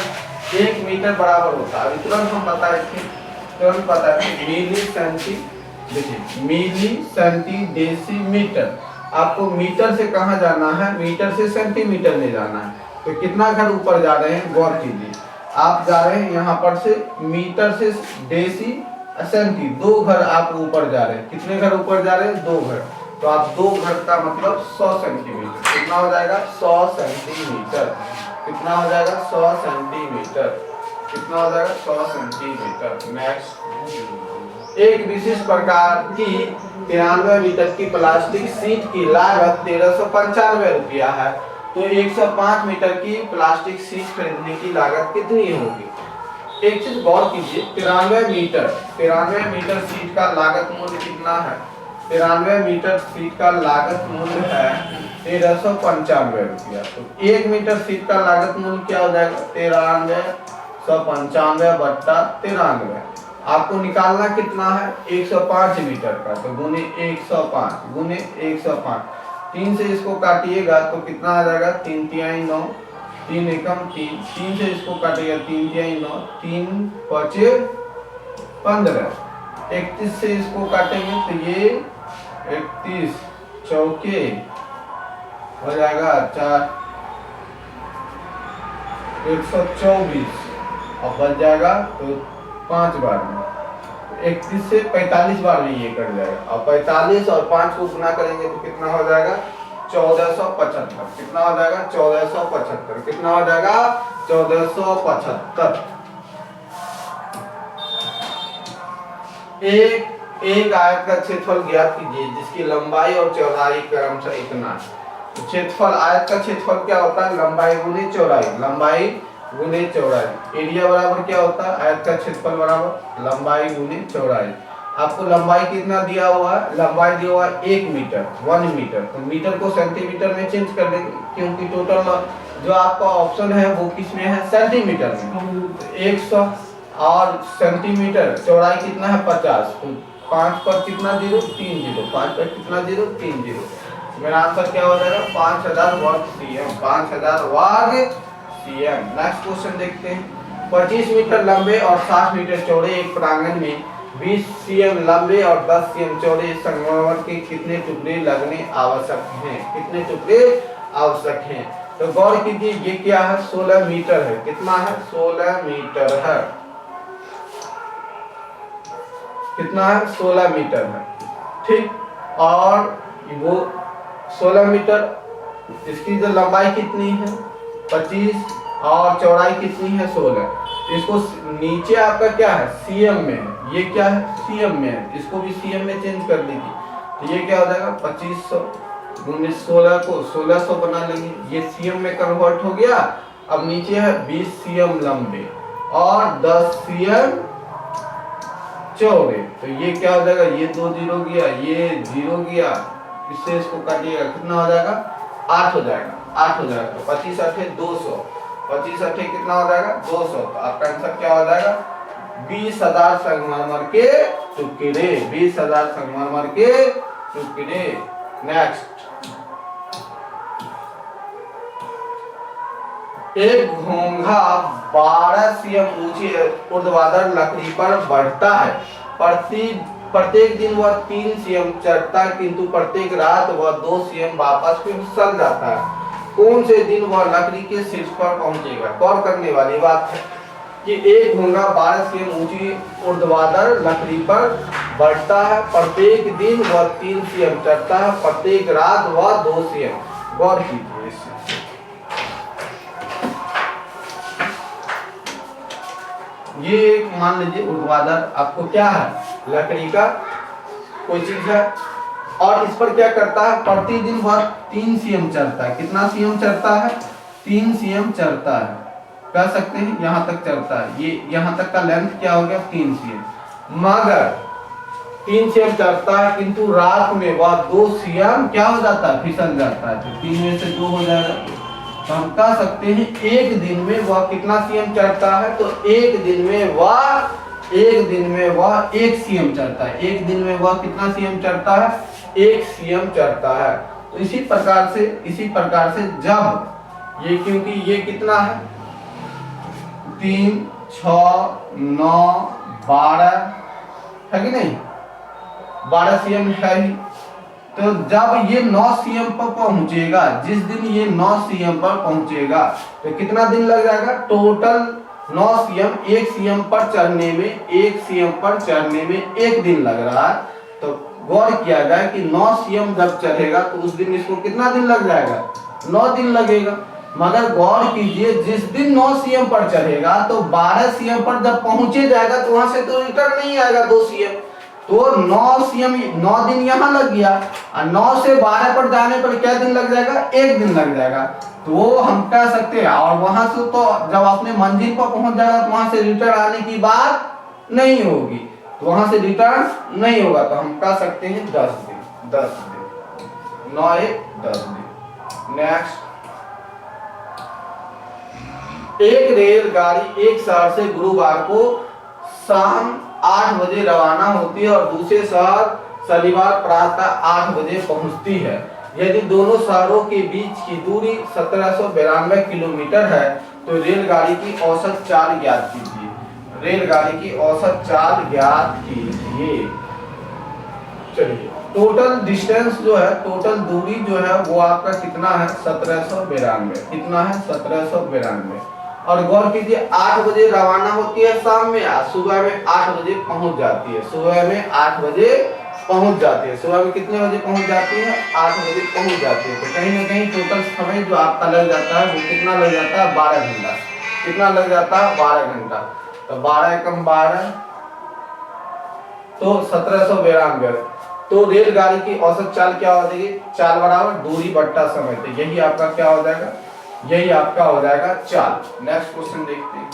1 मीटर बराबर होता है, तुरंत हम बताए थे, तुरंत पता है, मिली सेंटी, देखिए मिली सेंटी डेसी मीटर। आपको मीटर से कहाँ जाना है, मीटर से सेंटीमीटर में जाना है। तो कितना घर ऊपर जा रहे हैं, गौर कीजिए, आप जा रहे हैं यहाँ पर से मीटर से डेसी सेंटी, 2 घर आप ऊपर जा रहे हैं। कितने घर ऊपर जा रहे हैं, 2 घर, तो आप 2 घर का मतलब 100 सेंटीमीटर, कितना हो जाएगा, 100 सेंटीमीटर, कितना हो जाएगा, 100 सेंटीमीटर, कितना हो जाएगा, 100 सेंटीमीटर। नेक्स्ट, एक विशेष प्रकार की 93 मीटर की प्लास्टिक सीट की लागत 1395 रुपया है, तो 105 मीटर की प्लास्टिक सीट खरीदने की लागत कितनी होगी। एक चीज गौर कीजिए, 93 मीटर सीट का लागत मूल्य कितना है, 93 मीटर सीट का लागत मूल्य है 1395 रुपया। तो 1 मीटर सीट का लागत मूल्य क्या हो जाएगा, 9395 बट्टा 93। आपको निकालना कितना है, 105 मीटर का, तो गुने 105 गुने 105, 3 से इसको काटिएगा तो कितना आ जाएगा, 3 तिहाई 9, 3 एकम 3, 3 से इसको काटिएगा 3 तिहाई 9, 3 पचे 15, 31 से इसको काटेंगे तो ये 31 चौके हो जाएगा 4, 124, अब बच जाएगा तो 5 बार में, 31 से 45 बार में ये कट जाएगा, और 45 और 5 को गुना करेंगे तो कितना हो जाएगा, 1475, कितना हो जाएगा, 1475, कितना हो जाएगा, 1475। एक आयत का क्षेत्रफल ज्ञात कीजिए जिसकी लंबाई और चौड़ाई क्रमशः इतना है। तो क्षेत्रफल, आयत का क्षेत्रफल क्या होता है, लंबाई गुने चौड़ाई, लंबाई गुने चौड़ाई। एरिया बराबर क्या होता है, आयत का क्षेत्रफल बराबर लंबाई गुने चौड़ाई। आपको लंबाई कितना दिया हुआ है, लंबाई दिया हुआ है 1 मीटर, 1 मीटर, तो मीटर को सेंटीमीटर में चेंज कर देंगे, क्योंकि टोटल जो आपका ऑप्शन है वो किस में है, सेंटीमीटर में। 100 और सेंटीमीटर, चौड़ाई कितना है 50, तो 5 पर कितना जीरो, 3 जीरो, 5 पर कितना जीरो, 3 जीरो। मेरा आंसर क्या हो जाएगा, 5000 वर्ग सीएम, 5000 वर्ग cm। नेक्स्ट क्वेश्चन देखते हैं। 25 मीटर लंबे और 60 मीटर चौड़े एक प्रांगण में 20 cm लंबे और 10 cm चौड़े संगमरमर के कितने टुकड़े लगने आवश्यक हैं? कितने टुकड़े आवश्यक हैं? तो गौर कीजिए, ये क्या है? 16 मीटर है। कितना है? 16 मीटर है। कितना है? 16 मीटर है। ठीक, और वो 16 मीटर, इसकी जो लंबाई कितनी है? 25 और चौड़ाई कितनी है? 16। इसको नीचे आपका क्या है? सीएम में है। ये क्या है? सीएम में है। इसको भी सीएम में चेंज कर लीजिए, तो ये क्या हो जाएगा? 2500 गुणित 16 को 1600 बना लेंगे। ये सीएम में कन्वर्ट हो गया। अब नीचे है 20 सीएम लंबे और 10 सीएम चौड़े, तो ये क्या हो जाएगा? ये 2 जीरो गया, ये 0 गया, इससे इसको काटिएगा, कितना हो जाएगा? 8 हो जाएगा। 8 हो जाएगा। 25 8 200, 25 8 कितना हो जाएगा? 200। तो आपका आंसर क्या हो जाएगा? 20,000 संगमरमर के टुकड़े। 20,000 संगमरमर के टुकड़े। नेक्स्ट, एक घोंघा 12 सीएम ऊंची ऊर्ध्वाधर लकड़ी पर बढ़ता है। प्रत्येक दिन वह 3 सीएम चढ़ता है, किंतु प्रत्येक रात वह 2 सीएम वापस फिसल जाता है। कौन से दिन वह लकड़ी के शीर्ष पर पहुंचेगा? गौर करने वाली बात है कि एक घोंघा 12 सीएम ऊंची ऊर्ध्वाधर लकड़ी पर बढ़ता है। प्रत्येक दिन वह 3 सीएम चढ़ता है, प्रत्येक रात वह 2 सीएम। गौर कीजिए इससे। ये एक मान लीजिए ऊर्ध्वाधर आपको क्या है? लकड़ी का कोई चीज है, और इस पर क्या करता है? प्रतिदिन वह 3 सीएम चढ़ता है। कितना सीएम चढ़ता है? 3 सीएम चढ़ता है। कह सकते हैं यहां तक चढ़ता है। ये यहां तक का लेंथ क्या हो गया? 3 सीएम। मगर 3 सीएम चढ़ता है, किंतु रात में वह 2 सीएम क्या हो जाता है? फिसल जाता है। तो 3 में से 2 हो जाएगा। तो हम कह सकते हैं एक दिन में वह कितना सीएम चढ़ता है? तो एक दिन में वह 1 सीएम चढ़ता है। एक दिन में वह कितना सीएम चढ़ता है? 1 सीएम चढ़ता है। तो इसी प्रकार से जब ये, क्योंकि ये कितना है? 3 6 9 12 है कि नहीं? 12 सीएम है ही। तो जब ये 9 सीएम पर पहुंचेगा, जिस दिन ये 9 सीएम पर पहुंचेगा, तो कितना दिन लग जाएगा? टोटल 9 सीएम, 1 सीएम पर चढ़ने में 1 दिन लग रहा है। तो गौर किया जाए कि 9 सीएम जब चढ़ेगा तो उस दिन इसको कितना दिन लग जाएगा? 9 दिन लगेगा। मगर गौर कीजिए, जिस दिन 9 सीएम पर चढ़ेगा तो 12 सीएम पर जब पहुंचे जाएगा तो वहां से तो रिटर्न नहीं आएगा 2 सीएम। तो 9 सीएम 9 दिन यहाँ लग गया, और 9 से 12 पर जाने पर क्या दिन लग जाएगा? 1 दिन लग जाएगा। तो हम कह सकते हैं, और वहां से तो जब अपने मंजिल पर पहुंच जाएगा तो वहां से रिटर्न आने की बात नहीं होगी। तो वहां से रिटर्न नहीं होगा। तो हम कह सकते हैं 10 दिन। 9 1 10 दिन। नेक्स्ट, एक रेलगाड़ी एक शहर से गुरुवार को शाम 8 बजे रवाना होती है और दूसरे शहर शनिवार प्रातः 8 बजे पहुंचती है। यदि दोनों शहरों के बीच की दूरी 1792 किलोमीटर है तो रेलगाड़ी की औसत चाल ज्ञात कीजिए। रेलगाड़ी की औसत चाल ज्ञात कीजिए। चलिए, टोटल डिस्टेंस जो है, टोटल दूरी जो है वो आपका कितना है? 1792। कितना है? 1792। और गौर कीजिए, 8 बजे रवाना होती है शाम में, सुबह में 8 बजे पहुंच जाती है। सुबह में 8 बजे पहुंच जाती है। सुबह में कितने बजे पहुंच जाती है? 8 बजे पहुंच जाती है। तो कहीं ना कहीं टोटल समय जो आपका लग जाता है वो कितना लग जाता है? 12 घंटा। कितना लग जाता है? 12 घंटा। तो 12 एकम 12, तो 1792। तो रेलगाड़ी की औसत चाल क्या हो जाएगी? चाल बराबर दूरी बट्टा समय। तो यही आपका क्या हो जाएगा? यही आपका हो जाएगा चाल। नेक्स्ट क्वेश्चन देखते हैं।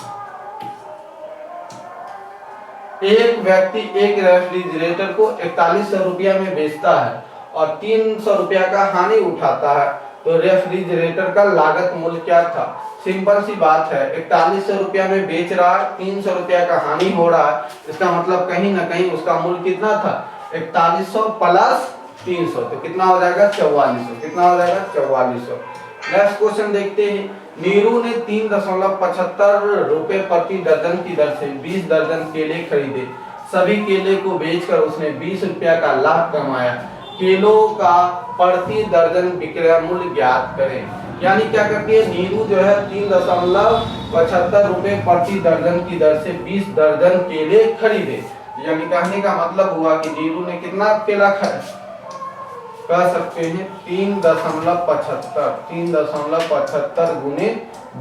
एक व्यक्ति एक रेफ्रिजरेटर को 4100 रुपया में बेचता है और 300 रुपया का हानि उठाता है, तो रेफ्रिजरेटर का लागत मूल्य क्या था? सिंपल सी बात है, 4100 रुपया में बेच रहा है, 300 रुपया का हानि हो रहा है, इसका मतलब कहीं ना कहीं उसका मूल्य कितना था? 4100 प्लस 300, तो कितना हो जाएगा? 4400। कितना हो जाएगा? 4400। नेक्स्ट क्वेश्चन देखते हैं। नीरू ने 3.75 रुपए प्रति दर्जन की दर से 20 दर्जन केले खरीदे। सभी केले को बेचकर उसने 20 रुपया का लाभ कमाया। केलों का प्रति दर्जन विक्रय मूल्य ज्ञात करें। यानी क्या करती है नीरू जो है 3.75 रुपए प्रति दर्जन की दर से 20 दर्जन केले खरीदे। यानी कहने का मतलब हुआ कि नीरू ने कितना केला कह सकते हैं 3.75 गुने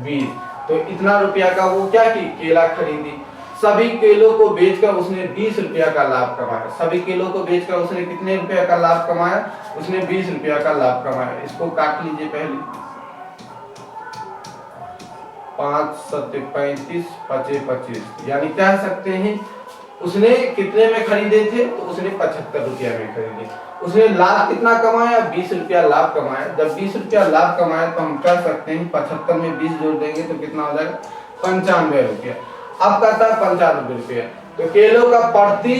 20, तो इतना रुपया का वो क्या की केला खरीदी। सभी केलों को बेचकर उसने 20 रुपया का लाभ कमाया। सभी केलों को बेचकर उसने कितने रुपया का लाभ कमाया, उसने 20 रुपया का लाभ कमाया। इसको काट लीजिए पहले, 5 7 35 5 25, यानी कह सकते हैं उसने कितने में खरीदे थे, तो उसने 75 रुपया में खरीदे। उसने लाभ कितना कमाया, 20 रुपया लाभ कमाया। जब 20 रुपया लाभ कमाया तो हम कह सकते हैं 75 में 20 जोड़ देंगे तो कितना हो जाएगा 95 रुपया। अब कहता है 95 रुपया, तो केलों का प्रति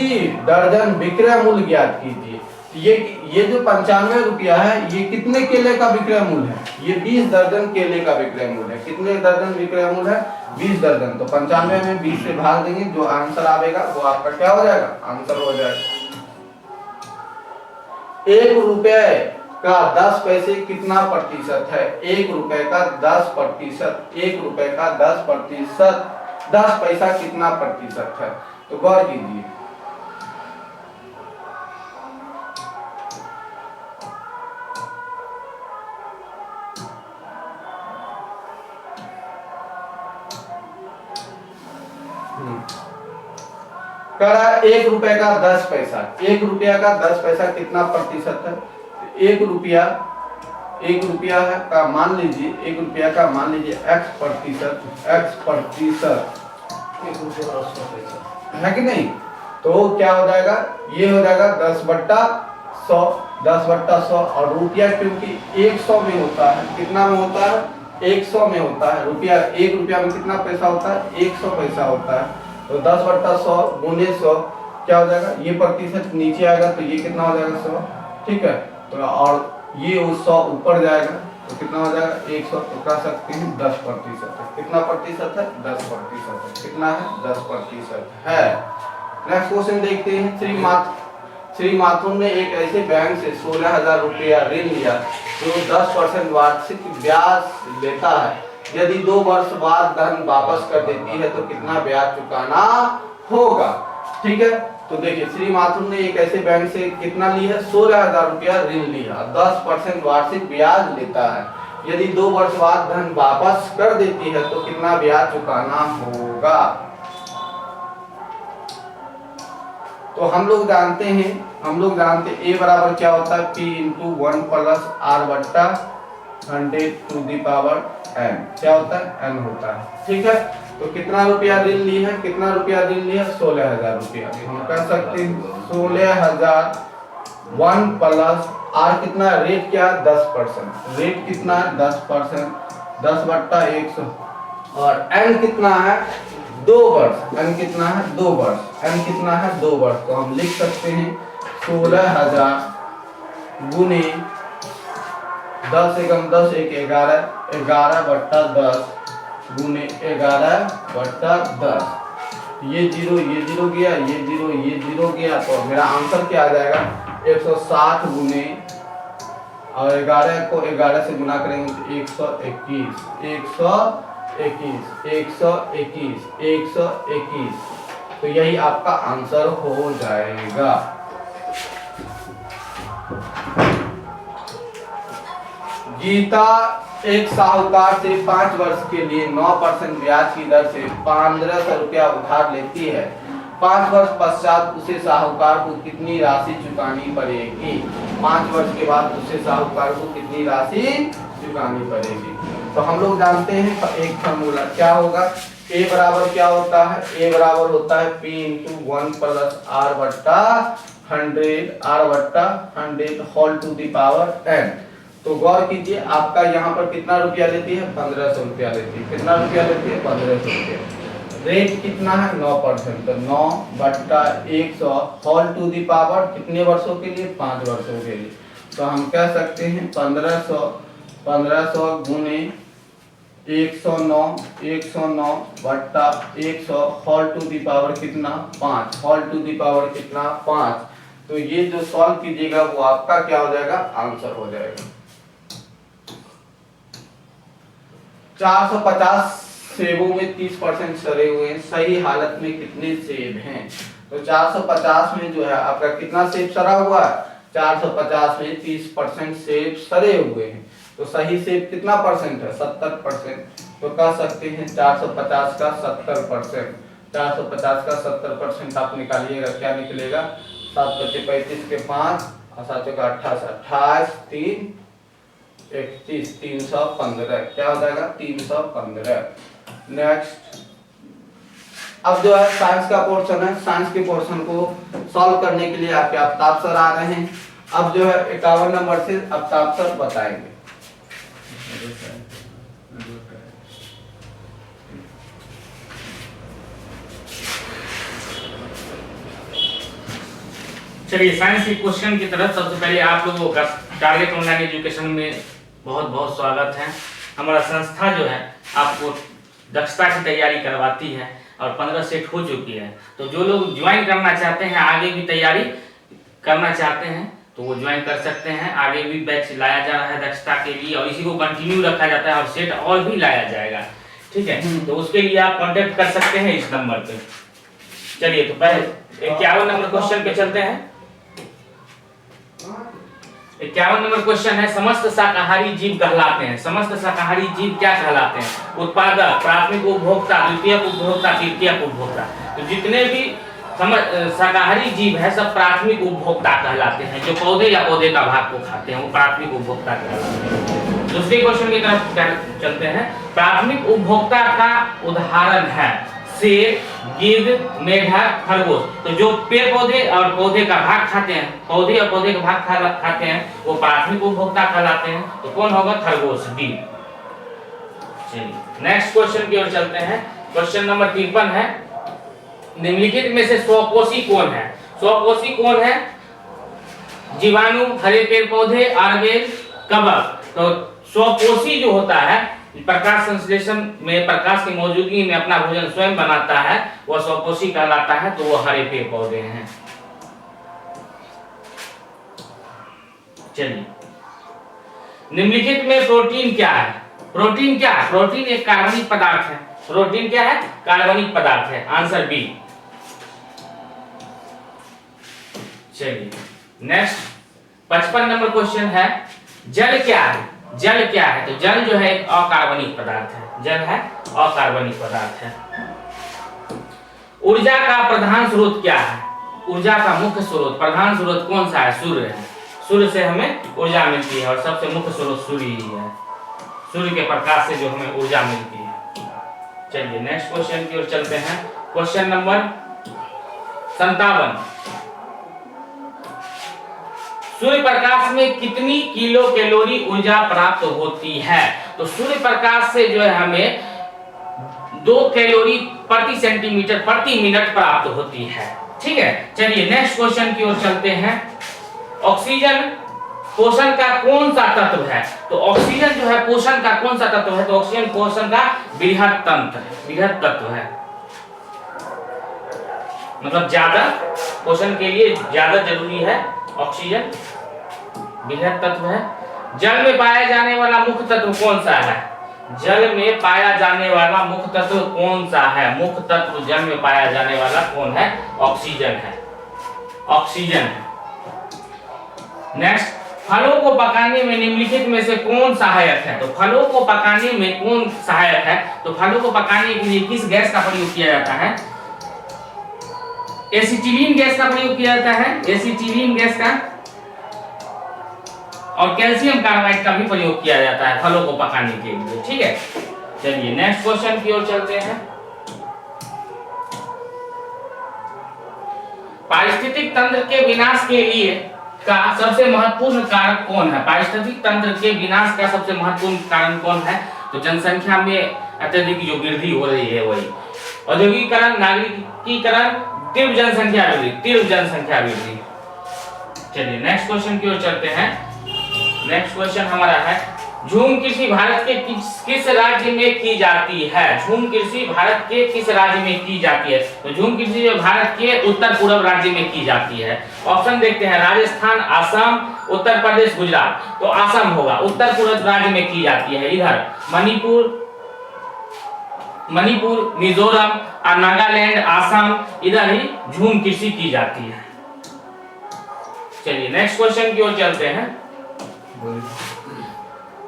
दर्जन विक्रय मूल्य ज्ञात कीजिए। ये जो 95 रुपया है ये कितने केले का विक्रय मूल्य है, ये 20 दर्जन केले का विक्रय मूल्य है। कितने दर्जन विक्रय मूल्य है, 20 दर्जन। तो 95 में 20 से भाग देंगे, जो आंसर आएगा वो आपका क्या हो जाएगा, आंसर हो जाएगा। 1 रुपए का 10 पैसे कितना प्रतिशत है, 1 रुपए का 10 प्रतिशत, 1 रुपए का 10 प्रतिशत, 10 पैसा कितना प्रतिशत है। तो गौर कीजिए, करा 1 रुपए का 10 पैसा, 1 रुपया का 10 पैसा कितना प्रतिशत है। 1 रुपया है का मान लीजिए, 1 रुपया का मान लीजिए x प्रतिशत, x प्रतिशत 1 रुपया 10 पैसा है कि नहीं। तो क्या हो जाएगा, ये हो जाएगा 10/100, 10/100। और रुपया क्योंकि 100 में होता है, कितना में होता है, 100 में होता है। रुपया 1 रुपया में कितना पैसा होता है, 100 पैसा होता है। तो 10/100 गुने 100 क्या हो जाएगा, ये प्रतिशत नीचे आएगा तो ये कितना हो जाएगा 100, ठीक है। तो और ये 100 ऊपर जाएगा तो कितना हो जाएगा 100। तो कह सकते हैं 10% है। कितना प्रतिशत है, 10% है। कितना है, 10% है। नेक्स्ट क्वेश्चन देखते हैं। श्री माथुर ने एक ऐसे बैंक से 16,000 रुपया ऋण लिया जो 10% वार्षिक ब्याज लेता है। यदि 2 वर्ष बाद धन वापस कर देती है तो कितना ब्याज चुकाना होगा। ठीक है, तो देखिए श्री माथुर ने एक ऐसे बैंक से कितना लिया है, 16,000 रुपया ऋण लिया, 10% वार्षिक ब्याज लेता है। यदि 2 वर्ष बाद धन वापस कर देती है तो कितना ब्याज चुकाना होगा। तो हम लोग जानते हैं A बराबर क्या होता है, P × 1 + R/100 to the power n, क्या होता है, n होता है। ठीक है, तो कितना रुपया ऋण ली है, कितना रुपया ऋण लिया, 16,000 रुपया। हम कह सकते हैं 16,000 1 + R कितना, रेट क्या, 10%। रेट कितना है, 10%, 10/100। और n कितना है, 2 वर्ष। n कितना है, 2 वर्ष। n कितना है, 2 वर्ष। तो हम लिख सकते हैं 16,000 गुने 10 × 10 = 11, 11/10 गुने 11/10। ये 0 गया, ये 0 गया, तो मेरा आंसर क्या आ जाएगा, 160 गुने, और 11 को 11 से गुना करेंगे तो 121। तो यही आपका आंसर हो जाएगा। गीता एक साहूकार से 5 वर्ष के लिए 9% ब्याज की दर से 1500 रुपया उधार लेती है। 5 वर्ष पश्चात उसे साहूकार को कितनी राशि चुकानी पड़ेगी। 5 वर्ष के बाद उसे साहूकार को कितनी राशि चुकानी पड़ेगी। तो हम लोग जानते हैं एक फार्मूला क्या होगा, A बराबर क्या होता है, A बराबर होता है P × 1 + R/100 whole to the power n। तो गौर कीजिए, आपका यहाँ पर कितना रुपया लेती है, 1500 रुपया लेती है। कितना रुपया लेती है, 1500 रुपया। रेट कितना है, 9%। तो 9/100 होल टू द पावर कितने वर्षों के लिए, 5 वर्षों के लिए। तो हम कह सकते हैं 1500 1500 गुने 109 बट्टा 100 होल टू दी पावर कितना 5, होल टू दी पावर कितना 5। तो ये जो सॉल्व कीजिएगा वो आपका क्या हो जाएगा, आंसर हो जाएगा। 450 सेबों में 30% सड़े हुए हैं, सही हालत में कितने सेब हैं? तो 450 में जो है आपका कितना सेब सड़ा हुआ है, 450 में 30% सेब सड़े हुए हैं। तो सही सेब कितना परसेंट है, 70%। तो कह सकते हैं 450 का 70%, 450 का 70% आप निकालिएगा, क्या निकलेगा, 7 बचे 35 के 5 और 7 का 28, 28 3 31, 315, क्या हो जाएगा 315। नेक्स्ट, अब जो है साइंस का पोर्शन है, साइंस के पोर्शन को सॉल्व करने के लिए आपके आफ्ताब सर आ रहे हैं। अब जो है 51 नंबर से आफ्ताब सर बताएंगे। चलिए साइंस के क्वेश्चन की तरफ सबसे पहले आप लोगों का टारगेट ऑनलाइन एजुकेशन में बहुत बहुत स्वागत है। हमारा संस्था जो है आपको दक्षता की तैयारी करवाती है और 15 सेट हो चुकी है। तो जो लोग ज्वाइन करना चाहते हैं, आगे भी तैयारी करना चाहते हैं, तो वो ज्वाइन कर सकते हैं। आगे भी बैच लाया जा रहा है दक्षता के लिए और इसी को कंटिन्यू रखा जाता है और सेट और भी लाया जाएगा, ठीक है। तो उसके लिए आप कांटेक्ट कर सकते हैं इस नंबर पे। चलिए तो पहले 51 नंबर क्वेश्चन पे चलते हैं। 51 नंबर क्वेश्चन है, समस्त शाकाहारी जीव कहलाते हैं। समस्त शाकाहारी जीव क्या कहलाते हैं? उत्पादक, प्राथमिक उपभोक्ता, द्वितीयक उपभोक्ता, तृतीयक उपभोक्ता। तो जितने भी शाकाहारी जीव है सब प्राथमिक उपभोक्ता कहलाते हैं। जो पौधे या पौधे का भाग को खाते हैं वो प्राथमिक उपभोक्ता कहलाते हैं। दूसरे क्वेश्चन की तरफ चलते हैं। प्राथमिक उपभोक्ता का उदाहरण है शेर, गिद्ध, मेढक, खरगोश। तो जो पेड़ पौधे और पौधे का भाग खाते हैं, पौधे और पौधे का भाग खाते हैं, वो प्राथमिक उपभोक्ता कहलाते हैं। तो कौन होगा? खरगोश, डी। चलिए नेक्स्ट क्वेश्चन की ओर चलते हैं। क्वेश्चन नंबर 53 है, निम्नलिखित में से स्वकोशी कौन है? स्वकोशी कौन है? जीवाणु, हरे पेड़ पौधे, आर्वेल, कवक। तो स्वकोशी जो होता है, प्रकाश संश्लेषण में प्रकाश की मौजूदगी में अपना भोजन स्वयं बनाता है, वह स्वकोशी कहलाता है। तो वह हरे पेड़ पौधे हैं। चलिए, निम्नलिखित में प्रोटीन क्या है? प्रोटीन क्या है? प्रोटीन एक कार्बनिक पदार्थ है। प्रोटीन क्या है? कार्बनिक पदार्थ है। Answer B. चलिए नेक्स्ट 55 नंबर क्वेश्चन है, जल क्या है? जल क्या है? तो जल जो है एक अकार्बनिक पदार्थ है। जल है अकार्बनिक पदार्थ है। ऊर्जा का प्रधान स्रोत क्या है? ऊर्जा का मुख्य स्रोत, प्रधान स्रोत कौन सा है? सूर्य है। सूर्य से हमें ऊर्जा मिलती है और सबसे मुख्य स्रोत सूर्य ही है। सूर्य के प्रकाश से जो हमें ऊर्जा मिलती है। चलिए नेक्स्ट क्वेश्चन की ओर चलते हैं। क्वेश्चन नंबर 57, सूर्य प्रकाश में कितनी किलो कैलोरी ऊर्जा प्राप्त होती है? तो सूर्य प्रकाश से जो है हमें 2 कैलोरी प्रति सेंटीमीटर प्रति मिनट प्राप्त होती है, ठीक है। चलिए नेक्स्ट क्वेश्चन की ओर चलते हैं। ऑक्सीजन पोषण का कौन सा तत्व है? तो ऑक्सीजन जो है पोषण का कौन सा तत्व है? तो ऑक्सीजन पोषण का बृहद तंत्र, बृहद तत्व है। मतलब ज्यादा पोषण के लिए ज्यादा जरूरी है ऑक्सीजन, बृहद तत्व है। जल में पाया जाने वाला मुख्य तत्व कौन सा है? जल में पाया जाने वाला मुख्य तत्व कौन सा है? मुख्य तत्व जल में पाया जाने वाला कौन है? ऑक्सीजन है। ऑक्सीजन है। नेक्स्ट, फलों को पकाने में निम्नलिखित में से कौन सहायक है? तो फलों को पकाने में कौन सहायक है? तो फलों को पकाने के लिए किस गैस का प्रयोग किया जाता है? एसिटिलीन गैस का प्रयोग किया जाता है। एसिटिलीन गैस का और कैल्शियम कार्बाइड का भी प्रयोग किया जाता है फलों को पकाने के लिए, ठीक है। चलिए नेक्स्ट क्वेश्चन की ओर चलते हैं। पारिस्थितिक तंत्र के विनाश के लिए का सबसे महत्वपूर्ण कारक कौन है? पारिस्थितिक तंत्र के विनाश का सबसे महत्वपूर्ण कारण कौन है? तो जनसंख्या में अत्यधिक जो वृद्धि हो रही है वही। औद्योगिकीकरण, नागरिकीकरण, तीव्र जनसंख्या वृद्धि, तीव्र जनसंख्या वृद्धि। चलिए नेक्स्ट क्वेश्चन की ओर चलते हैं। नेक्स्ट क्वेश्चन हमारा है, झूम कृषि भारत के किस राज्य में की जाती है? झूम कृषि भारत के किस राज्य में की जाती है? तो झूम कृषि भारत के उत्तर पूर्व राज्य में की जाती है। ऑप्शन देखते हैं, राजस्थान, असम, उत्तर प्रदेश, गुजरात। तो असम होगा, उत्तर पूर्व राज्य में की जाती है। इधर मणिपुर, मिजोरम और नागालैंड, असम, इधर ही झूम कृषि की जाती है। चलिए नेक्स्ट क्वेश्चन की ओर चलते हैं।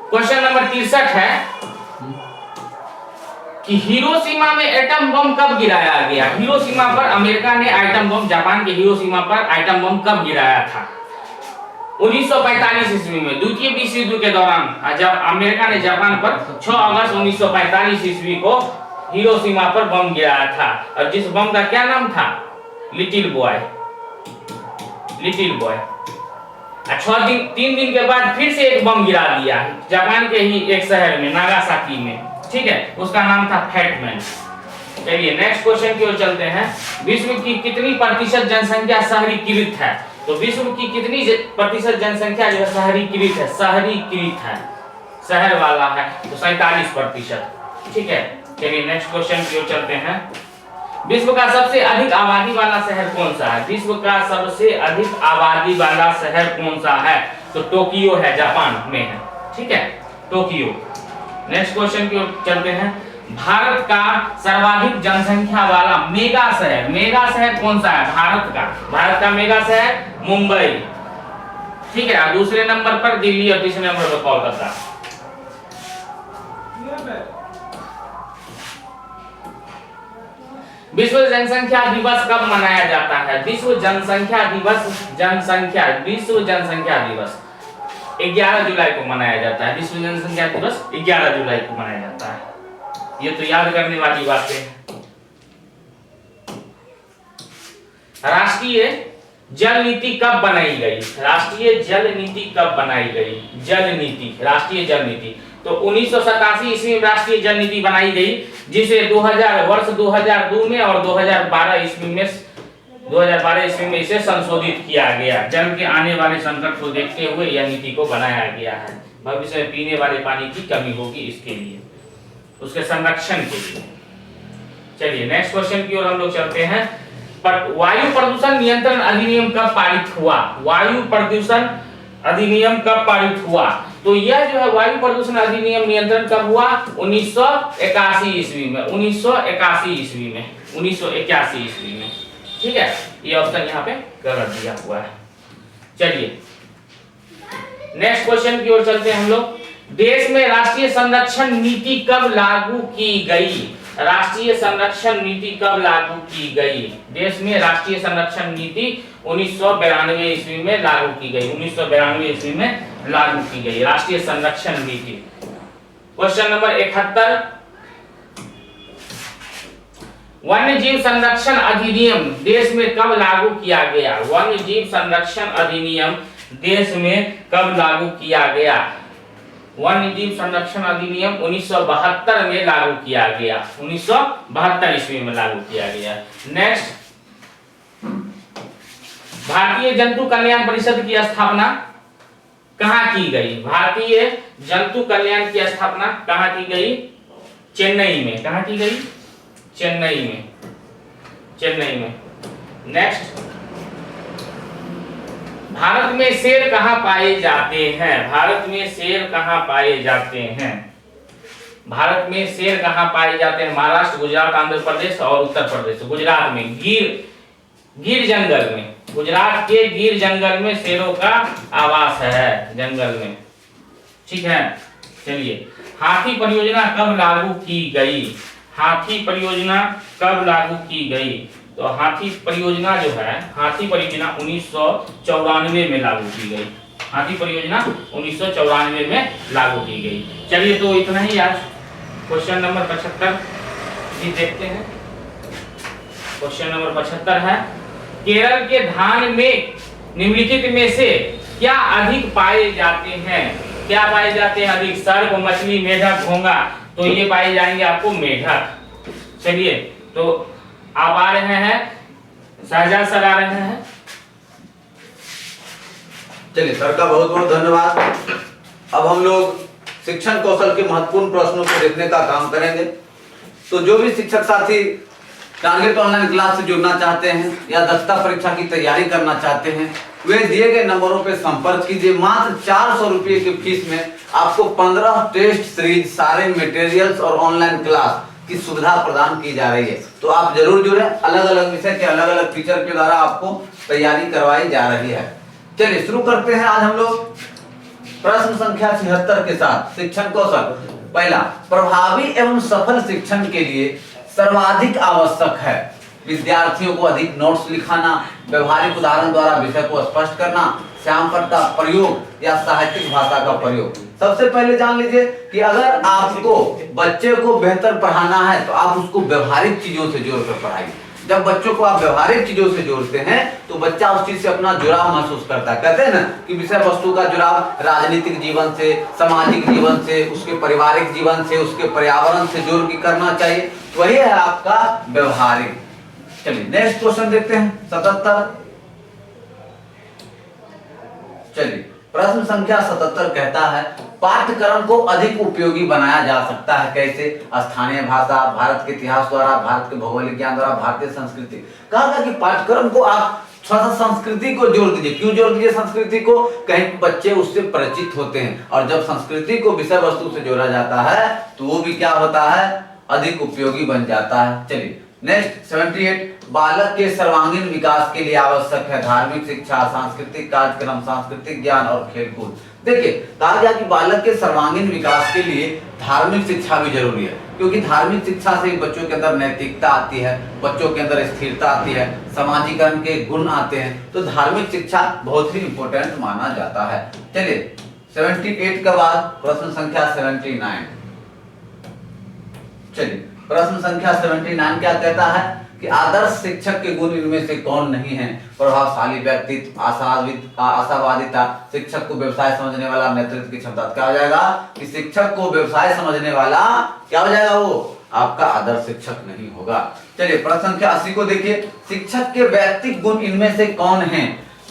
क्वेश्चन नंबर 63 है कि हिरोशिमा में एटम बम कब गिराया गया? हिरोशिमा पर अमेरिका ने एटम बम, जापान के हिरोशिमा पर एटम बम कब गिराया था? 1945 ईस्वी में, द्वितीय विश्व युद्ध के दौरान जब अमेरिका ने जापान पर 6 अगस्त 1945 ईस्वी को हिरोशिमा पर बम गिराया था। और जिस बम का क्या नाम था? Little boy. 3 दिन के बाद फिर से एक बम गिरा दिया जापान के ही एक शहर में, नागासाकी में, ठीक है, उसका नाम था फैटमैन। चलिए नेक्स्ट क्वेश्चन की ओर चलते हैं। विश्व की कितनी प्रतिशत जनसंख्या शहरीकृत है? तो विश्व की कितनी प्रतिशत जनसंख्या जो है शहरीकृत है? शहरीकृत है, शहर वाला है, तो 47%, ठीक है। चलिए नेक्स्ट क्वेश्चन की ओर चलते हैं। विश्व का सबसे अधिक आबादी वाला शहर कौन सा है? विश्व का सबसे अधिक आबादी वाला शहर कौन सा है? तो टोक्यो है, जापान में है, ठीक है, टोक्यो। नेक्स्ट क्वेश्चन की ओर चलते हैं। भारत का सर्वाधिक जनसंख्या वाला मेगा शहर कौन सा है? भारत का मेगा शहर मुंबई, ठीक है। दूसरे नंबर पर दिल्ली और तीसरे नंबर पर कोलकाता। विश्व जनसंख्या दिवस कब मनाया जाता है? विश्व जनसंख्या दिवस 11 जुलाई को मनाया जाता है। विश्व जनसंख्या दिवस 11 जुलाई को मनाया जाता है। ये तो याद करने वाली बातें हैं। राष्ट्रीय जल नीति कब बनाई गई? राष्ट्रीय जल नीति कब बनाई गई? राष्ट्रीय जल नीति तो 1987 ईस्वी में राष्ट्रीय जल नीति बनाई गई, जिसे 2002 में और 2012 ईस्वी में इसे संशोधित किया गया। जल के आने वाले संकट को देखते हुए यह नीति को बनाया गया है। भविष्य में पीने वाले पानी की कमी होगी, इसके लिए, उसके संरक्षण के लिए। चलिए नेक्स्ट क्वेश्चन की ओर हम लोग चलते हैं। वायु प्रदूषण नियंत्रण अधिनियम कब पारित हुआ? वायु प्रदूषण अधिनियम कब पारित हुआ? तो यह जो है वायु प्रदूषण अधिनियम नियंत्रण कब हुआ? 1981 ईस्वी में, 1981 ईस्वी में, ठीक है। ये ऑप्शन यहाँ पे गलत दिया हुआ है। चलिए नेक्स्ट क्वेश्चन की ओर चलते हैं हम लोग। देश में राष्ट्रीय संरक्षण नीति कब लागू की गई? राष्ट्रीय संरक्षण नीति कब लागू की गई? देश में राष्ट्रीय संरक्षण नीति 1992 ईस्वी में लागू की गई। 1992 ईस्वी में लागू की गई राष्ट्रीय संरक्षण नीति। क्वेश्चन नंबर 71, वन्य जीव संरक्षण अधिनियम देश में कब लागू किया गया? वन्य जीव संरक्षण अधिनियम देश में कब लागू किया गया? वन्य जीव संरक्षण अधिनियम 1972 में लागू किया गया। 1972 ईस्वी में लागू किया गया। नेक्स्ट, भारतीय जंतु कल्याण परिषद की स्थापना कहाँ की गई? भारतीय जंतु कल्याण की स्थापना कहाँ की गई? चेन्नई में। कहाँ की गई? चेन्नई में। नेक्स्ट, भारत में शेर कहाँ पाए जाते हैं? भारत में शेर कहाँ पाए जाते हैं? भारत में शेर कहाँ पाए जाते हैं? महाराष्ट्र, गुजरात, आंध्र प्रदेश और उत्तर प्रदेश। गुजरात में गिर जंगल में, गुजरात के गिर जंगल में शेरों का आवास है, जंगल में, ठीक है। चलिए, हाथी परियोजना कब लागू की गई? हाथी परियोजना कब लागू की गई? तो हाथी परियोजना जो है, हाथी परियोजना 1994 में लागू की गई। हाथी परियोजना 1994 में लागू की गई। चलिए, तो इतना ही आज। क्वेश्चन नंबर 75 जी देखते हैं। क्वेश्चन नंबर 75 है, केरल के धान में निम्नलिखित में से क्या अधिक पाए जाते हैं? क्या पाए जाते हैं अधिक? सर्प, मछली, मेढक, घोंगा। तो ये पाए जाएंगे आपको मेढक। चलिए, तो आप आ रहे हैं, शाहजहां सर आ रहे हैं। चलिए, सर का बहुत बहुत धन्यवाद। अब हम लोग शिक्षण कौशल के महत्वपूर्ण प्रश्नों को देखने का काम करेंगे। तो जो भी शिक्षक साथी टारगेट ऑनलाइन क्लास से जुड़ना चाहते हैं या दक्षता परीक्षा की तैयारी करना चाहते हैं, वे दिए गए नंबरों पर संपर्क कीजिए। मात्र 400 रुपये की फीस में आपको 15 टेस्ट सीरीज, सारे मटेरियल्स और ऑनलाइन क्लास की सुविधा प्रदान की जा रही है। तो आप जरूर जुड़े। अलग अलग विषय के अलग अलग टीचर के द्वारा आपको तैयारी करवाई जा रही है। चलिए शुरू करते हैं आज हम लोग प्रश्न संख्या 76 के साथ शिक्षण कौशल। पहला, प्रभावी एवं सफल शिक्षण के लिए सर्वाधिक आवश्यक है विद्यार्थियों को अधिक नोट्स लिखाना, व्यवहारिक उदाहरण द्वारा विषय को स्पष्ट करना, श्यामपट्ट का प्रयोग या साहित्यिक भाषा का प्रयोग। सबसे पहले जान लीजिए कि अगर आपको बच्चे को बेहतर पढ़ाना है तो आप उसको व्यवहारिक चीजों से जोड़कर पढ़ाइए। जब बच्चों को आप व्यवहारिक चीजों से जोड़ते हैं तो बच्चा उस चीज से अपना जुड़ाव महसूस करता है। कहते हैं ना कि विषय वस्तु का जुड़ाव राजनीतिक जीवन से, सामाजिक जीवन से, उसके पारिवारिक जीवन से, उसके पर्यावरण से जोड़ के करना चाहिए। वही है आपका व्यवहारिक। चलिए नेक्स्ट क्वेश्चन देखते हैं 77। चलिए प्रश्न संख्या 77 कहता है पाठ्यक्रम को अधिक उपयोगी बनाया जा सकता है कैसे? स्थानीय भाषा, भारत के इतिहास द्वारा, भारत के भौगोलिक ज्ञान द्वारा, भारतीय संस्कृति। कहा गया कि पाठ्यक्रम को आप थोड़ा सा संस्कृति को जोड़ दीजिए। क्यों जोड़ दीजिए संस्कृति को? कहीं बच्चे उससे परिचित होते हैं और जब संस्कृति को विषय वस्तु से जोड़ा जाता है तो वो भी क्या होता है? अधिक उपयोगी बन जाता है। चलिए नेक्स्ट 78, बालक के सर्वांगीण विकास के लिए आवश्यक है धार्मिक शिक्षा, सांस्कृतिक कार्यक्रम, सांस्कृतिक ज्ञान और खेलकूद। देखिए कहा गया कि बालक के सर्वांगीण विकास के लिए धार्मिक शिक्षा भी जरूरी है, क्योंकि धार्मिक शिक्षा से बच्चों के अंदर नैतिकता आती है, बच्चों के अंदर स्थिरता आती है, समाजीकरण के गुण आते हैं। तो धार्मिक शिक्षा बहुत ही इंपॉर्टेंट माना जाता है। चलिए 78 के बाद प्रश्न संख्या 79। चलिए प्रश्न संख्या 79 क्या कहता है कि आदर्श शिक्षक के गुण इनमें से कौन नहीं है? प्रभावशाली व्यक्तित्व, आशावादिता, शिक्षक को व्यवसाय समझने वाला, नेतृत्व की क्षमता। क्या हो जाएगा कि शिक्षक को व्यवसाय समझने वाला क्या हो जाएगा? वो आपका आदर्श शिक्षक नहीं होगा। चलिए प्रश्न संख्या 80 को देखिए। शिक्षक के व्यक्तिगत गुण इनमें से कौन है?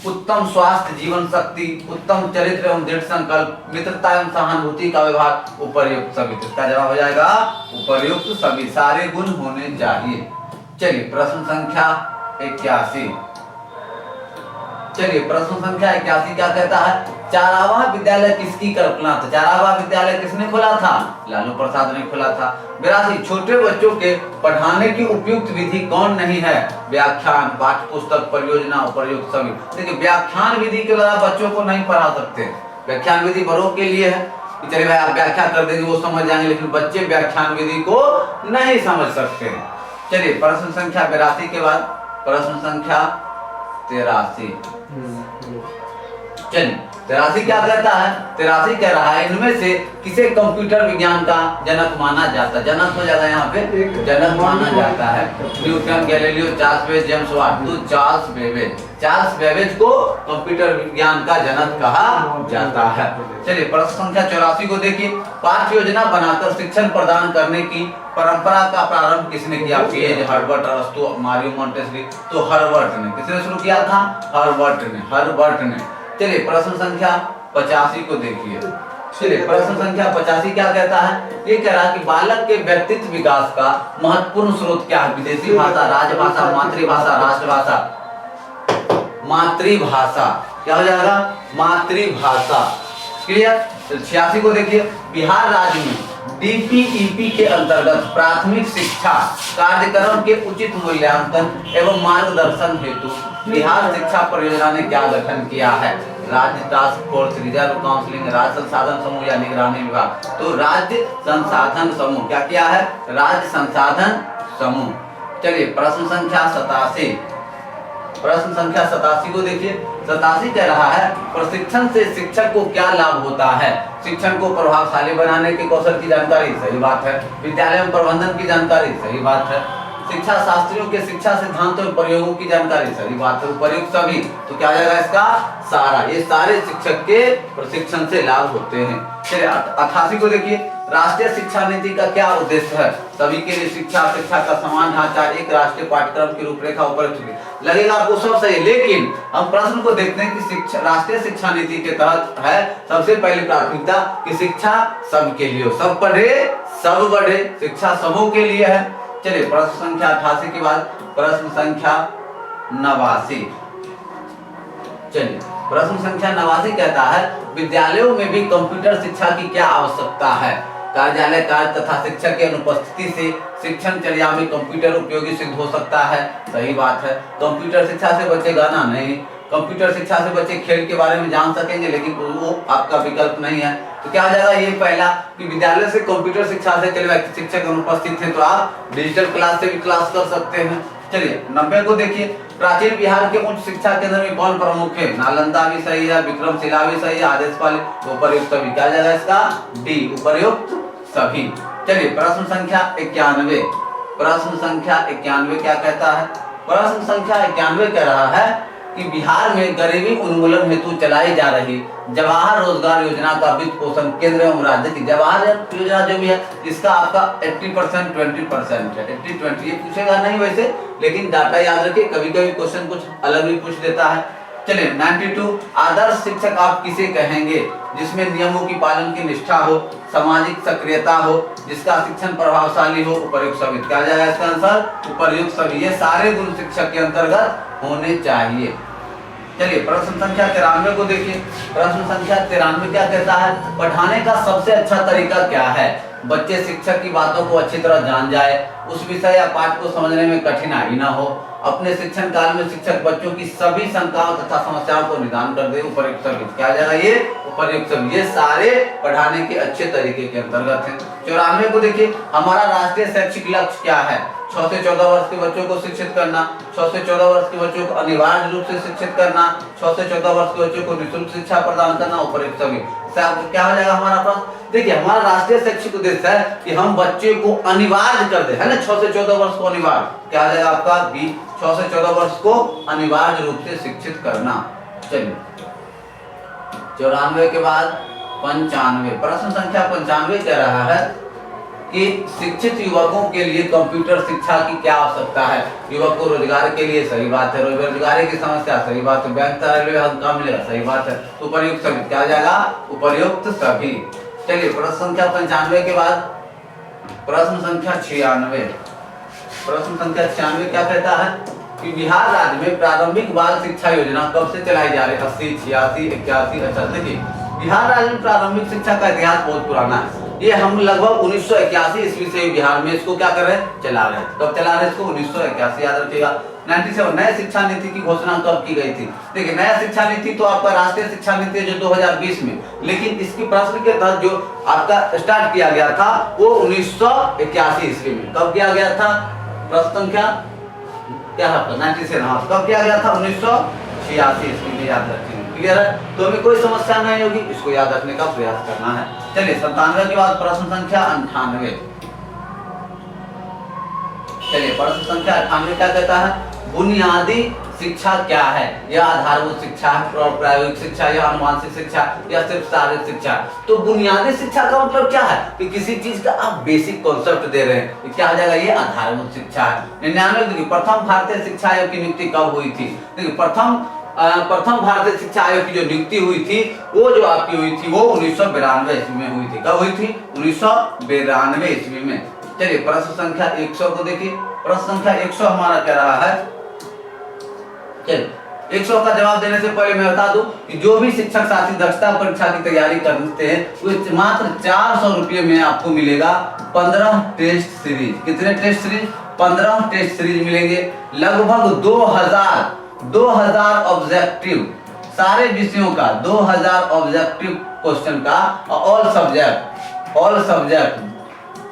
उत्तम स्वास्थ्य, जीवन शक्ति, उत्तम चरित्र एवं दृढ़ संकल्प, मित्रता एवं सहानुभूति का व्यवहार, उपर्युक्त सभी। इसका जवाब हो जाएगा उपर्युक्त सभी, सारे गुण होने चाहिए। चलिए प्रश्न संख्या 81। चलिए प्रश्न संख्या 81 क्या कहता है? चारावाह विद्यालय किसकी कल्पना था? चारावाह विद्यालय किसने खोला था? लालू प्रसाद ने खोला था। 82, छोटे बच्चों के पढ़ाने की उपयुक्त विधि कौन नहीं है? व्याख्यान, पाठ्य पुस्तक, परियोजना, उपर्युक्त सभी। देखिए व्याख्यान विधि के द्वारा बच्चों को नहीं पढ़ा सकते। व्याख्यान विधि बड़ों के लिए है कि चलिए भाई आप व्याख्या कर देंगे वो समझ जाएंगे, लेकिन बच्चे व्याख्यान विधि को नहीं समझ सकते। चलिए प्रश्न संख्या 82 के बाद प्रश्न संख्या 83। चलिए 83 क्या कहता है? 83 कह रहा है इनमें से किसे कंप्यूटर विज्ञान का जनक माना जाता है? जनक हो जाएगा यहाँ पे, जनक माना जाता है। Newton, Galileo, Charles Babbage, James Watt. तो चार्ल्स बेबेज को कंप्यूटर विज्ञान का जनक कहा जाता है। चलिए प्रश्न संख्या 84 को देखिए। पाठ्य योजना बनाकर शिक्षण प्रदान करने की परंपरा का प्रारंभ किसने किया? पेज, हर्बर्ट, अरस्तु, मारियो मोंटेसरी। तो हर्बर्ट ने। किसने शुरू किया था? हर्बर्ट ने। चलिए प्रश्न संख्या 85 को देखिए। चलिए प्रश्न संख्या 85 क्या कहता है? ये कह रहा है कि बालक के व्यक्तित्व विकास का महत्वपूर्ण स्रोत क्या है? विदेशी भाषा, राजभाषा, मातृभाषा, राष्ट्रभाषा। मातृभाषा क्या हो जाएगा? मातृभाषा। क्लियर? 86 को देखिए। बिहार राज्य में डीपीईपी के अंतर्गत प्राथमिक शिक्षा कार्यक्रम के उचित मूल्यांकन एवं मार्गदर्शन हेतु बिहार शिक्षा परियोजना ने क्या गठन किया है? राज्य टास्क फोर्स, रिजर्व काउंसिलिंग, राज्य संसाधन समूह या निगरानी विभाग। तो राज्य संसाधन समूह क्या किया है? राज्य संसाधन समूह। चलिए प्रश्न संख्या 87। प्रश्न संख्या 87 को देखिए। 87 कह रहा है प्रशिक्षण से शिक्षक को क्या लाभ होता है? शिक्षण को प्रभावशाली बनाने के कौशल की जानकारी, सही बात है। विद्यालय में प्रबंधन की जानकारी, सही बात है। शिक्षा शास्त्रियों के शिक्षा सिद्धांतों और प्रयोगों की जानकारी, सही बात है। उपर्युक्त सभी। तो क्या जाएगा इसका? सारा। ये सारे शिक्षक के प्रशिक्षण से लाभ होते हैं। चलिए 88 को देखिए। राष्ट्रीय शिक्षा नीति का क्या उद्देश्य है? सभी के लिए शिक्षा अपेक्षा का समान ढांचा, एक राष्ट्रीय पाठ्यक्रम की रूपरेखा ऊपर लगेगा आपको सब सही, लेकिन हम प्रश्न को देखते हैं कि शिक्षा राष्ट्रीय शिक्षा नीति के तहत है सबसे पहली प्राथमिकता कि शिक्षा सबके लिए हो, सब पढ़े सब बढ़े, शिक्षा सबों के लिए है। चलिए प्रश्न संख्या 88 के बाद प्रश्न संख्या 89। चलिए प्रश्न संख्या 89 कहता है विद्यालयों में भी कंप्यूटर शिक्षा की क्या आवश्यकता है? कार्यालय कार्य तथा शिक्षक की अनुपस्थिति से शिक्षण चर्या में कंप्यूटर उपयोगी सिद्ध हो सकता है। सही बात है। कंप्यूटर शिक्षा से बच्चे गाना नहीं, कंप्यूटर शिक्षा से बच्चे खेल के बारे में जान सकेंगे, लेकिन वो आपका विकल्प नहीं है। तो क्या हो जाएगा ये पहला कि विद्यालय से कंप्यूटर शिक्षा से चलेगा, शिक्षक अनुपस्थित है तो आप डिजिटल क्लास से भी क्लास कर सकते हैं। चलिए 90 को देखिए, प्राचीन बिहार के उच्च शिक्षा केंद्र में कौन प्रमुख है? नालंदा भी सही है, विक्रमशिला भी सही है, आदेशपाल, उपर्युक्त सभी। क्या जाएगा इसका? डी, उपर्युक्त सभी। चलिए प्रश्न संख्या 91। प्रश्न संख्या 91 क्या कहता है? प्रश्न संख्या 91 कह रहा है कि बिहार में गरीबी उन्मूलन हेतु चलाई जा रही जवाहर रोजगार योजना का वित्त पोषण केंद्र एवं राज्य की जवाहर योजना जो भी है इसका आपका 80% 20% है। 80-20 ये पूछेगा नहीं वैसे, लेकिन डाटा याद रखिए, कभी कभी क्वेश्चन कुछ अलग भी पूछ देता है। चलिए 92, आदर्श शिक्षक आप किसे कहेंगे? जिसमें नियमों की पालन की निष्ठा हो, सामाजिक सक्रियता हो, जिसका शिक्षण प्रभावशाली हो, उपर्युक्त सभी। क्या जाएगा इसका आंसर? उपर्युक्त सभी। ये सारे गुण शिक्षक के अंतर्गत होने चाहिए। चलिए प्रश्न संख्या 93 को देखिए। प्रश्न संख्या 93 क्या कहता है? पढ़ाने का सबसे अच्छा तरीका क्या है? बच्चे शिक्षक की बातों को अच्छी तरह जान जाए, उस विषय या पाठ को समझने में कठिनाई न हो, अपने शिक्षण काल में शिक्षक बच्चों की सभी शंकाओं तथा समस्याओं को निदान कर दे, उपर्युक्त सभी। क्या जाएगा ये? उपर्युक्त सभी। ये सारे पढ़ाने के अच्छे तरीके के अंतर्गत हैं। 94 को देखिए, हमारा राष्ट्रीय शैक्षिक लक्ष्य क्या है? 6 से 14 वर्ष के बच्चों को शिक्षित करना, 6 से 14 वर्ष के बच्चों को अनिवार्य रूप से शिक्षित करना, 6 से 14 वर्ष के बच्चों को निःशुल्क शिक्षा प्रदान करना, उपर्युक्त सभी। क्या हो जाएगा हमारा प्रश्न? देखिए हमारा राष्ट्रीय शैक्षिक उद्देश्य है कि हम बच्चे को अनिवार्य कर दे, है ना, 6 से 14 वर्ष को अनिवार्य। क्या हो जाएगा आपका? बी, 6 से 14 वर्ष को अनिवार्य रूप से शिक्षित करना। चलिए 94 के बाद 95। प्रश्न संख्या 95 कह रहा है कि शिक्षित युवकों के लिए कंप्यूटर शिक्षा की क्या आवश्यकता है? युवक को रोजगार के लिए, सही बात है। बेरोजगारी की समस्या, सही बात है। बैंक रेलवे काम मिलेगा, सही बात है। उपर्युक्त सभी। क्या जाएगा? उपर्युक्त सभी। चलिए प्रश्न संख्या 95 के बाद प्रश्न संख्या 96। प्रश्न संख्या 96 क्या कहता है कि बिहार राज्य में प्रारंभिक बाल शिक्षा योजना कब से चलाई जा रही है? 80, 86, 81। अच्छा देखिए, बिहार राज्य में प्रारंभिक शिक्षा का इतिहास बहुत पुराना है। ये हम लगभग 1981 ईस्वी से बिहार में इसको क्या कर रहे हैं? चला रहे हैं। कब चला रहे हैं इसको? 1981, याद रखिएगा। 97 नए शिक्षा नीति की घोषणा कब की गई थी? देखिए नया शिक्षा नीति तो आपका राष्ट्रीय शिक्षा नीति है जो 2020 में, लेकिन इसकी प्रश्न के तहत जो आपका स्टार्ट किया गया था वो 1981 ईस्वी में। कब किया गया था? प्रश्न संख्या क्या है? 97। कब किया गया था? 1986 ईस्वी में, याद रखिए। क्लियर है? तो हमें कोई समस्या नहीं होगी, इसको याद रखने का प्रयास करना है। चलिए 97 के बाद प्रश्न संख्या 98। चलिए प्रश्न संख्या 98 क्या कहता है? बुनियादी शिक्षा क्या है? यह आधारभूत शिक्षा है, प्रायोगिक शिक्षा या अनुवांशिक शिक्षा या सिर्फ शारीरिक शिक्षा? तो बुनियादी शिक्षा का मतलब क्या है? कि किसी चीज का आप बेसिक कॉन्सेप्ट दे रहे हैं, क्या हो जाएगा? ये आधारभूत शिक्षा है। 99 देखिए, प्रथम भारतीय शिक्षा आयोग की नियुक्ति कब हुई थी? देखिए प्रथम भारतीय शिक्षा आयोग की जो नियुक्ति हुई थी वो जो आपकी हुई थी वो 1992 ईस्वी में हुई थी। कब हुई थी? 1992 ईस्वी में। चलिए प्रश्न संख्या 100 को देखिए। प्रश्न संख्या 100 हमारा कह रहा है, चलिए 100 का जवाब देने से पहले मैं बता दूं कि जो भी शिक्षक साथी दक्षता परीक्षा की तैयारी करते हैं वो मात्र 400 रुपये में आपको मिलेगा 15 टेस्ट सीरीज। कितने टेस्ट सीरीज? 15 टेस्ट सीरीज मिलेंगे। लगभग 2000 ऑब्जेक्टिव, सारे विषयों का 2000 ऑब्जेक्टिव क्वेश्चन का, ऑल सब्जेक्ट।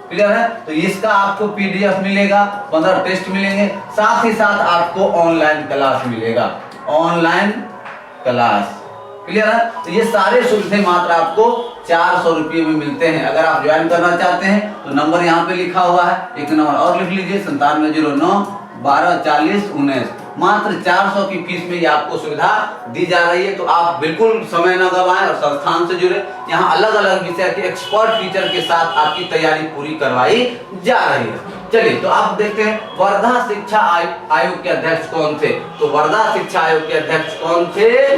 क्लियर है? तो इसका आपको पीडीएफ मिलेगा, 15 टेस्ट मिलेंगे, साथ ही साथ आपको ऑनलाइन क्लास मिलेगा, ऑनलाइन क्लास। क्लियर है? तो ये सारे सुविधाएं मात्र आपको 400 रुपये में मिलते हैं। अगर आप ज्वाइन करना चाहते हैं तो नंबर यहाँ पे लिखा हुआ है, एक नंबर और लिख लीजिए 9709 12 40 19। मात्र 400 की फीस में ये आपको सुविधा दी जा रही है। तो आप बिल्कुल समय न गवाएं और संस्थान से जुड़े। यहाँ अलग अलग विषय के एक्सपर्ट टीचर के साथ आपकी तैयारी पूरी करवाई जा रही है। चलिए तो आप देखते हैं वर्धा शिक्षा आयोग के अध्यक्ष कौन थे। तो वर्धा शिक्षा आयोग के अध्यक्ष कौन थे?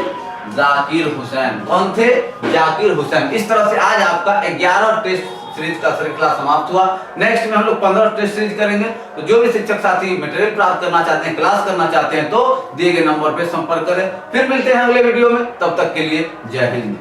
जाकिर हुसैन। कौन थे? जाकिर हुसैन। इस तरह से आज आपका 11 टेस्ट सीरीज का श्रृंखला समाप्त हुआ। नेक्स्ट में हम लोग 15 टेस्ट सीरीज करेंगे। तो जो भी शिक्षक साथी मटेरियल प्राप्त करना चाहते हैं, क्लास करना चाहते हैं, तो दिए गए नंबर पे संपर्क करें। फिर मिलते हैं अगले वीडियो में, तब तक के लिए जय हिंद।